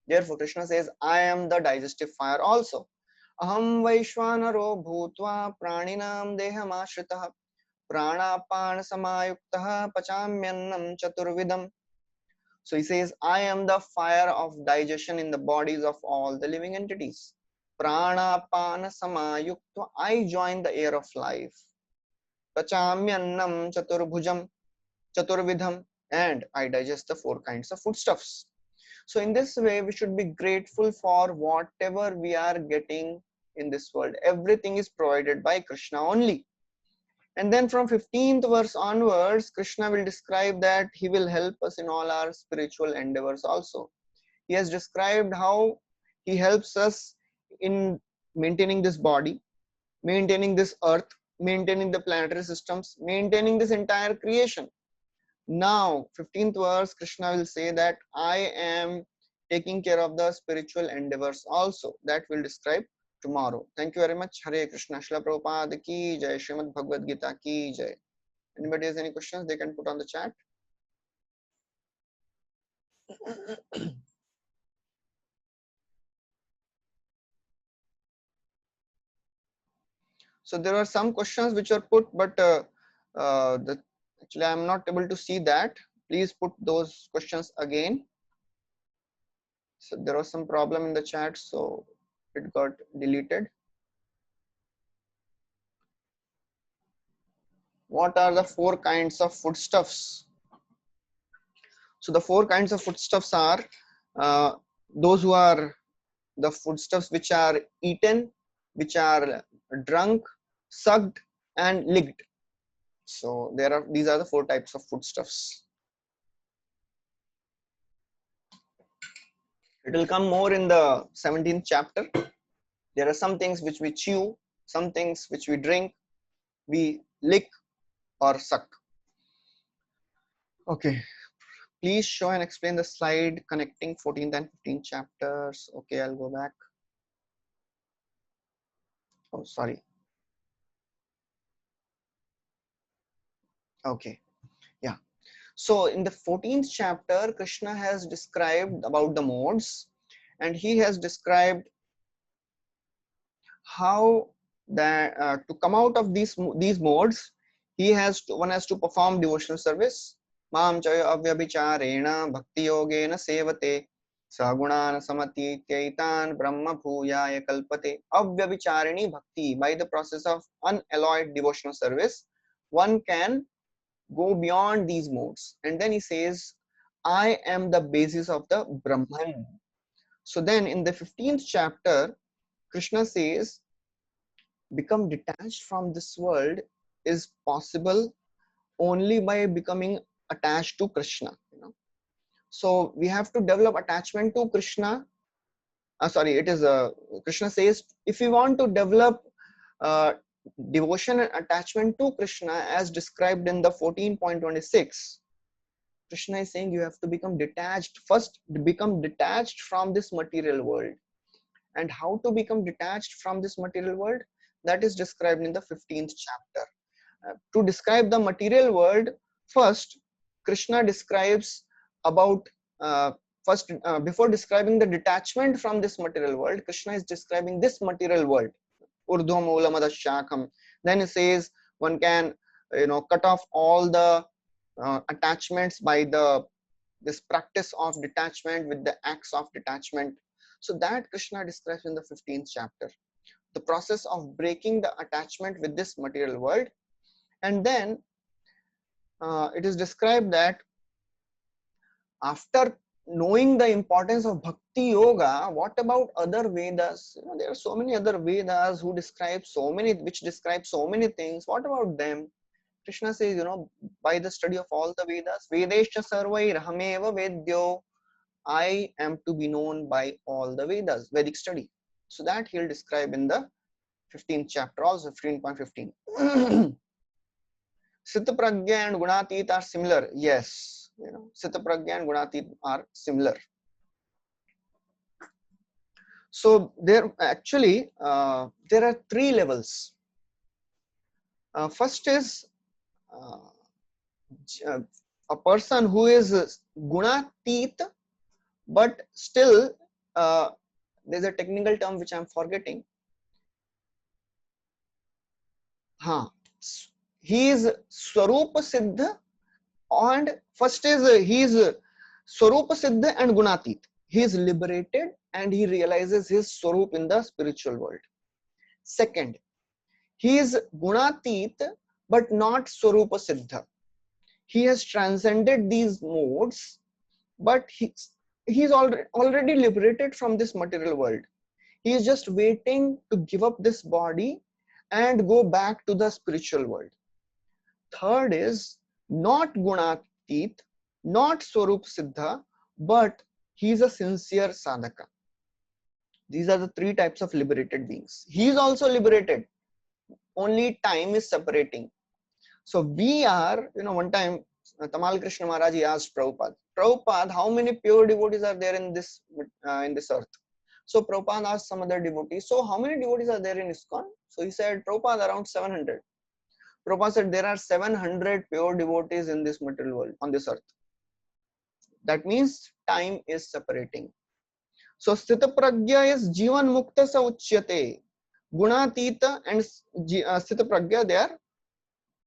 Therefore, Krishna says, I am the digestive fire also. Aham Vaishwanaro Bhutva Praninam Dehamashritah Pranapan Samayuktah Pachamyannam Chaturvidam. So he says, I am the fire of digestion in the bodies of all the living entities. Pranapana Samayukta, I join the air of life. Pachamyannam chaturvidham, and I digest the 4 kinds of foodstuffs. So in this way, we should be grateful for whatever we are getting in this world. Everything is provided by Krishna only. And then from 15th verse onwards, Krishna will describe that he will help us in all our spiritual endeavors also. He has described how he helps us in maintaining this body, maintaining this earth, maintaining the planetary systems, maintaining this entire creation. Now, 15th verse, Krishna will say that I am taking care of the spiritual endeavors also. That will describe tomorrow. Thank you very much. Hare Krishna. Srila Prabhupada ki jai. Srimad Bhagavad Gita ki jai. Anybody has any questions, they can put on the chat. So there are some questions which are put, but actually I am not able to see that. Please put those questions again. So there was some problem in the chat, so it got deleted. What are the 4 kinds of foodstuffs? So the 4 kinds of foodstuffs are those who are the foodstuffs which are eaten, which are drunk, sucked, and licked. So these are the 4 types of foodstuffs. It will come more in the 17th chapter. There are some things which we chew, some things which we drink, we lick or suck. Okay. Please show and explain the slide connecting 14th and 15th chapters. Okay, I'll go back. Oh, sorry. Okay. Yeah. So in the 14th chapter, Krishna has described about the modes, and he has described how that to come out of these modes, one has to perform devotional service. Mam chaya avyabhicharena bhakti yogena sevate sagunan samatityaitan brahma bhuyaya kalpate. Avyabhichareni bhakti, by the process of unalloyed devotional service, one can go beyond these modes. And then he says, I am the basis of the Brahman. So then in the 15th chapter, Krishna says, become detached from this world is possible only by becoming attached to Krishna. So we have to develop attachment to Krishna. Krishna says, if we want to develop devotion and attachment to Krishna as described in the 14.26. Krishna is saying you have to become detached. First, become detached from this material world. And how to become detached from this material world? That is described in the 15th chapter. To describe the material world, first, Krishna describes about, before describing the detachment from this material world, Krishna is describing this material world. Urdhva Mulamadashakam. Then he says one can, cut off all the attachments by this practice of detachment with the acts of detachment. So that Krishna describes in the 15th chapter, the process of breaking the attachment with this material world. And then it is described that after knowing the importance of bhakti yoga, what about other Vedas? There are so many other Vedas which describe so many things. What about them? Krishna says, by the study of all the Vedas, Vedescha sarvai rahameva vedyo, I am to be known by all the Vedas, Vedic study. So that he'll describe in the 15th chapter, also 15.15. Sthita Pragya and Gunatit are similar. Yes, Sthita Pragya and Gunatit are similar. So there actually there are three levels. First is a person who is Gunatit, but still there's a technical term which I'm forgetting. He is Swarupa Siddha, and first is he is Swarupa Siddha and Gunatit. He is liberated and he realizes his Swarup in the spiritual world. Second, he is Gunatit but not Swarupa Siddha. He has transcended these modes, but he's already liberated from this material world. He is just waiting to give up this body and go back to the spiritual world. Third is not Gunatit, not Swarup Siddha, but he is a sincere sadhaka. These are the three types of liberated beings. He is also liberated, only time is separating. So we are, one time Tamal Krishna Maharaj asked Prabhupada, how many pure devotees are there in this earth? So Prabhupada asked some other devotees, so how many devotees are there in ISKCON? So he said, Prabhupada, around 700. Prabhupada said there are 700 pure devotees in this material world, on this earth. That means time is separating. So Sthita Pragya is Jivan Mukta Sa Uchyate. Gunatita and Sthita Pragya, they are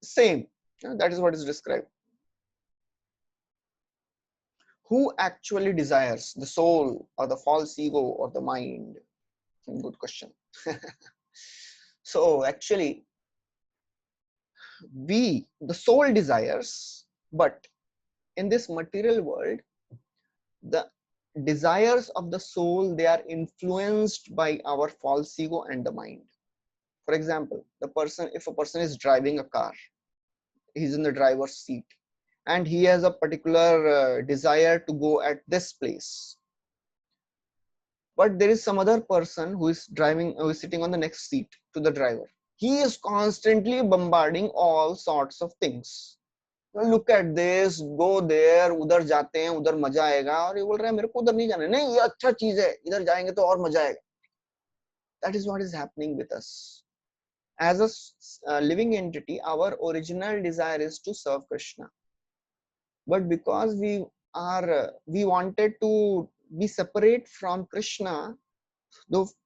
same. That is what is described. Who actually desires, the soul or the false ego or the mind? Good question. So actually, the soul desires, but in this material world, the desires of the soul, they are influenced by our false ego and the mind. For example, if a person is driving a car, he's in the driver's seat and he has a particular desire to go at this place, but there is some other person who is sitting on the next seat to the driver. He is constantly bombarding all sorts of things. Look at this, go there, उधर जाते हैं, उधर मजा आएगा, और ये बोल रहा है मेरे को उधर नहीं जाना, नहीं ये अच्छा चीज है, इधर जाएंगे तो और मजा आएगा. That is what is happening with us. As a living entity, our original desire is to serve Krishna, but because we wanted to be separate from Krishna,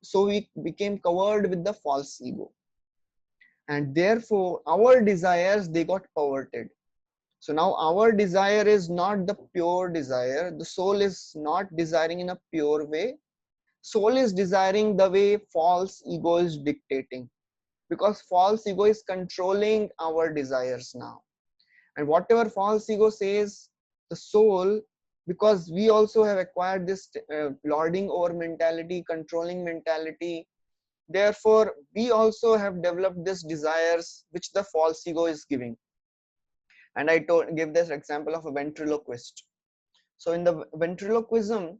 so we became covered with the false ego, and therefore our desires, they got perverted. So now our desire is not the pure desire. The soul is not desiring in a pure way. Soul is desiring the way false ego is dictating, because false ego is controlling our desires now. And whatever false ego says, the soul, because we also have acquired this lording over mentality, controlling mentality, therefore we also have developed these desires which the false ego is giving. And I give this example of a ventriloquist. So in the ventriloquism,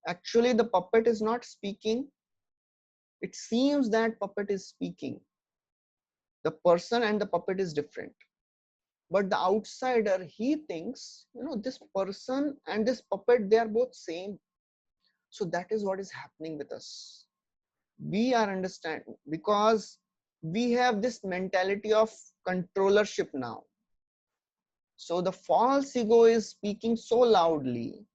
actually the puppet is not speaking. It seems that puppet is speaking. The person and the puppet is different. But the outsider, he thinks, this person and this puppet, they are both same. So that is what is happening with us. We are understanding because we have this mentality of controllership now. So the false ego is speaking so loudly.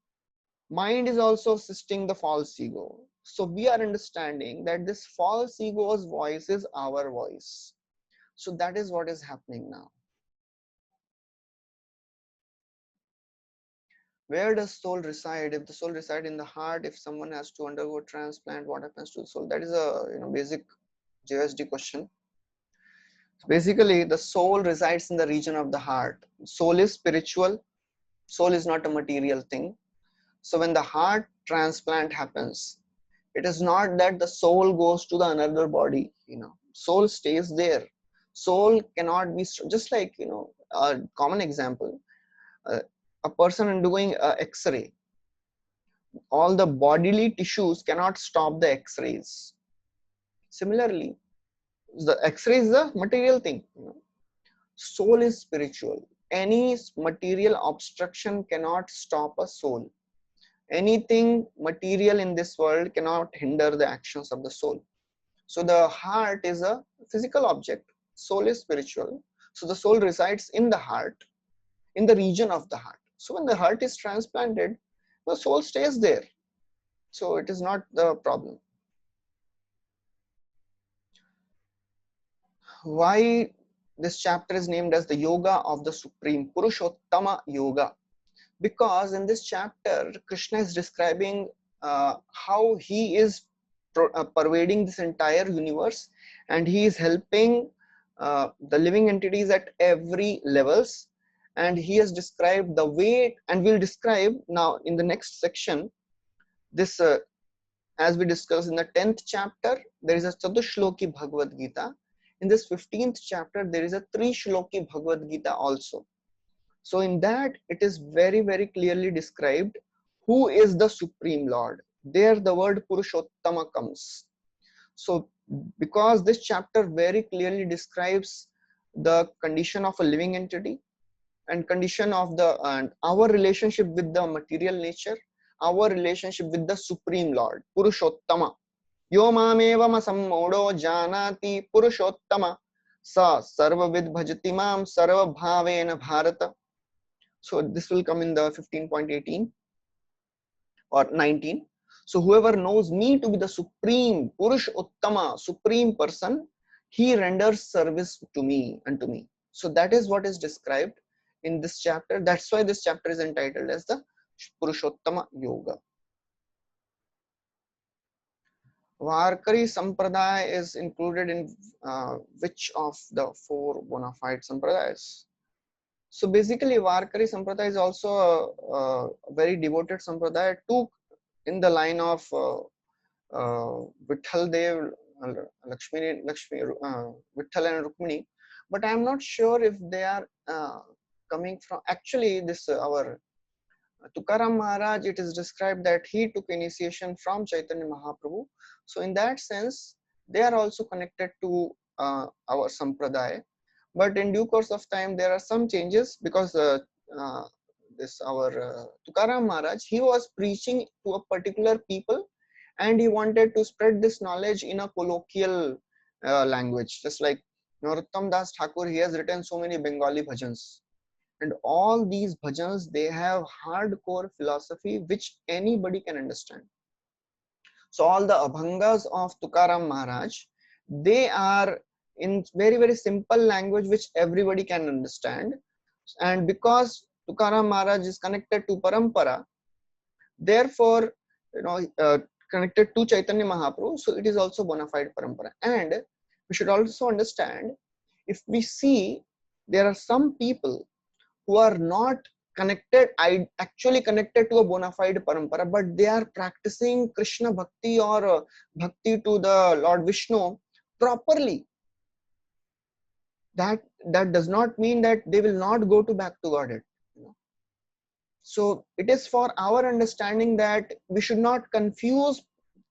Mind is also assisting the false ego. So we are understanding that this false ego's voice is our voice. So that is what is happening now. Where does soul reside? If the soul reside in the heart, if someone has to undergo transplant, what happens to the soul? That is a basic JSD question. Basically, the soul resides in the region of the heart. Soul is spiritual. Soul is not a material thing. So when the heart transplant happens, it is not that the soul goes to the another body. Soul stays there. Soul cannot be just like a common example. Uh, a person undergoing X-ray, all the bodily tissues cannot stop the X-rays. Similarly, the X-ray is a material thing. Soul is spiritual. Any material obstruction cannot stop a soul. Anything material in this world cannot hinder the actions of the soul. So the heart is a physical object. Soul is spiritual. So the soul resides in the heart, in the region of the heart. So when the heart is transplanted, the soul stays there. So it is not the problem. Why this chapter is named as the Yoga of the Supreme, Purushottama Yoga? Because in this chapter, Krishna is describing how he is pervading this entire universe, and he is helping the living entities at every levels. And he has described the way, and we'll describe now in the next section this. As we discussed in the 10th chapter, there is a Chadushloki Bhagavad Gita. In this 15th chapter, there is a Trishloki Bhagavad Gita also. So in that, it is very, very clearly described who is the Supreme Lord. There the word Purushottama comes. So because this chapter very clearly describes the condition of a living entity and condition of and our relationship with the material nature, our relationship with the Supreme Lord, Purushottama. Yo mamevam sammodo janati Purushottama sa sarvavid bhajati mam sarva bhavena bharata. So this will come in the 15.18 or 19. So whoever knows me to be the supreme Purush Uttama, supreme person, he renders service to me, unto me. So that is what is described in this chapter. That's why this chapter is entitled as the Purushottama Yoga. Varkari Sampradaya is included in which of the four bona fide Sampradayas? So basically, Varkari Sampradaya is also a very devoted Sampradaya to in the line of Vitthal Dev, Lakshmi, Vitthal and Rukmini, but I am not sure if they are coming from. Actually, this our Tukaram Maharaj, it is described that he took initiation from Chaitanya Mahaprabhu. So in that sense, they are also connected to our Sampradaya. But in due course of time, there are some changes because this our Tukaram Maharaj, he was preaching to a particular people, and he wanted to spread this knowledge in a colloquial language. Just like Narottam Das Thakur, he has written so many Bengali bhajans. And all these bhajans, they have hardcore philosophy which anybody can understand. So all the abhangas of Tukaram Maharaj, they are in very, very simple language which everybody can understand. And because Tukaram Maharaj is connected to Parampara, therefore, connected to Chaitanya Mahaprabhu, so it is also bona fide Parampara. And we should also understand, if we see, there are some people who are not connected, actually connected to a bona fide parampara, but they are practicing Krishna bhakti or bhakti to the Lord Vishnu properly. That does not mean that they will not go to back to Godhead. So it is for our understanding that we should not confuse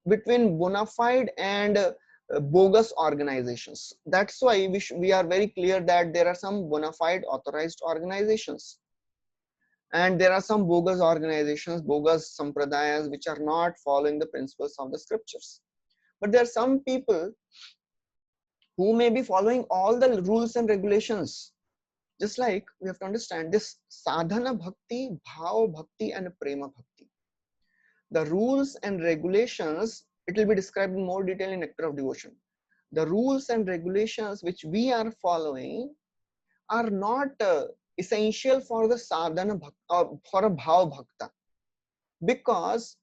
between bona fide and bogus organizations. That's why we are very clear that there are some bona fide authorized organizations, and there are some bogus organizations, bogus sampradayas, which are not following the principles of the scriptures. But there are some people who may be following all the rules and regulations. Just like we have to understand this sadhana bhakti, bhava bhakti, and prema bhakti. The rules and regulations, it will be described in more detail in Nectar of Devotion. The rules and regulations which we are following are not essential for the sadhana bhakta, for a bhava bhakta, because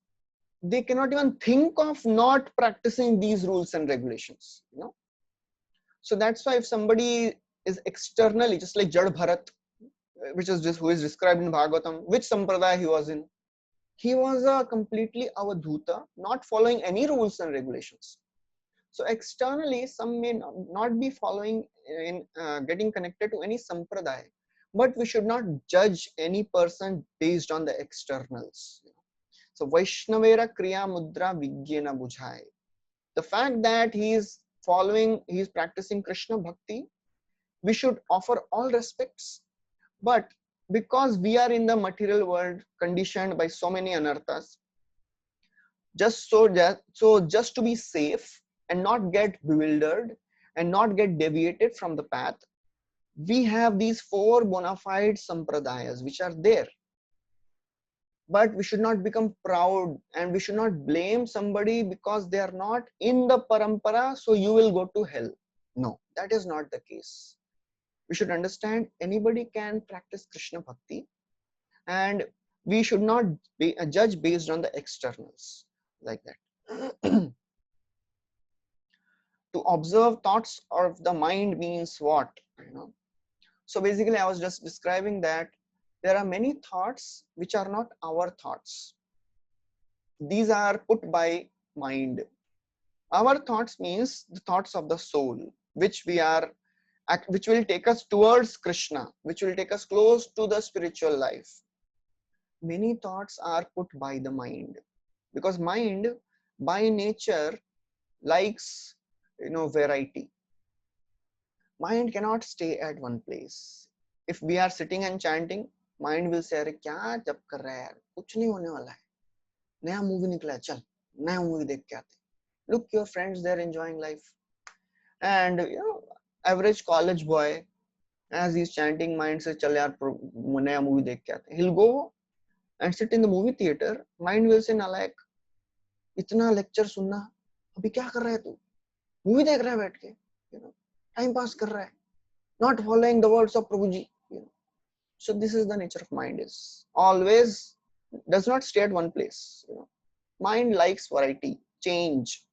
they cannot even think of not practicing these rules and regulations. So that's why if somebody is externally, just like Jad Bharat, which is just who is described in Bhagavatam, which sampradaya he was in. He was a completely avadhuta, not following any rules and regulations. So externally, some may not be following in getting connected to any sampradaya, but we should not judge any person based on the externals. So Vaishnavera Kriya Mudra Vigyena Bujhai. The fact that he is practicing Krishna Bhakti, we should offer all respects. But because we are in the material world conditioned by so many anarthas, just to be safe and not get bewildered and not get deviated from the path, we have these 4 bona fide sampradayas which are there. But we should not become proud, and we should not blame somebody because they are not in the parampara, so you will go to hell. No, that is not the case. We should understand anybody can practice Krishna Bhakti, and we should not be a judge based on the externals like that. To observe thoughts of the mind means what? So basically, I was just describing that there are many thoughts which are not our thoughts. These are put by mind. Our thoughts means the thoughts of the soul, which will take us towards Krishna, which will take us close to the spiritual life. Many thoughts are put by the mind, because mind by nature likes variety. Mind cannot stay at one place. If we are sitting and chanting, mind will say, अरे क्या जप कर रहा है यार, कुछ नहीं होने वाला है, नया मूवी निकला है, चल नया मूवी देख के आते. Look, your friends, they're enjoying life. And average college boy, as he's chanting, mind says, चल यार नया movie देख के आते. He'll go and sit in the movie theater. Mind will say, नालायक, इतना lecture सुनना, अभी क्या कर रहा है तू? मूवी देख रहा है बैठ के, टाइम पास कर रहा है, not following the words of Prabhuji. So this is the nature of mind, is always does not stay at one place. Mind likes variety, change.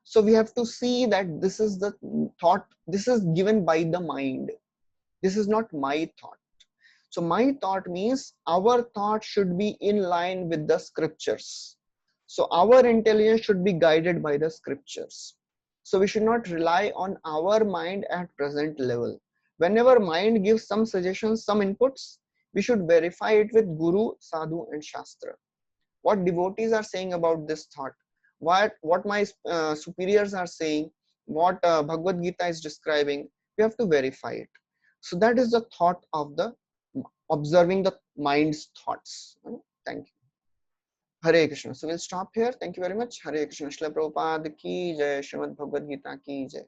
So we have to see that this is the thought, this is given by the mind. This is not my thought. So my thought means our thought should be in line with the scriptures. So our intelligence should be guided by the scriptures. So we should not rely on our mind at present level. Whenever mind gives some suggestions, some inputs, we should verify it with Guru, Sadhu, and Shastra. What devotees are saying about this thought, what my superiors are saying, what Bhagavad Gita is describing, we have to verify it. So that is the thought of the observing the mind's thoughts. Thank you. Hare Krishna. So we'll stop here. Thank you very much. Hare Krishna. Srila Prabhupada ki jai. Srimad Bhagavad Gita ki jai.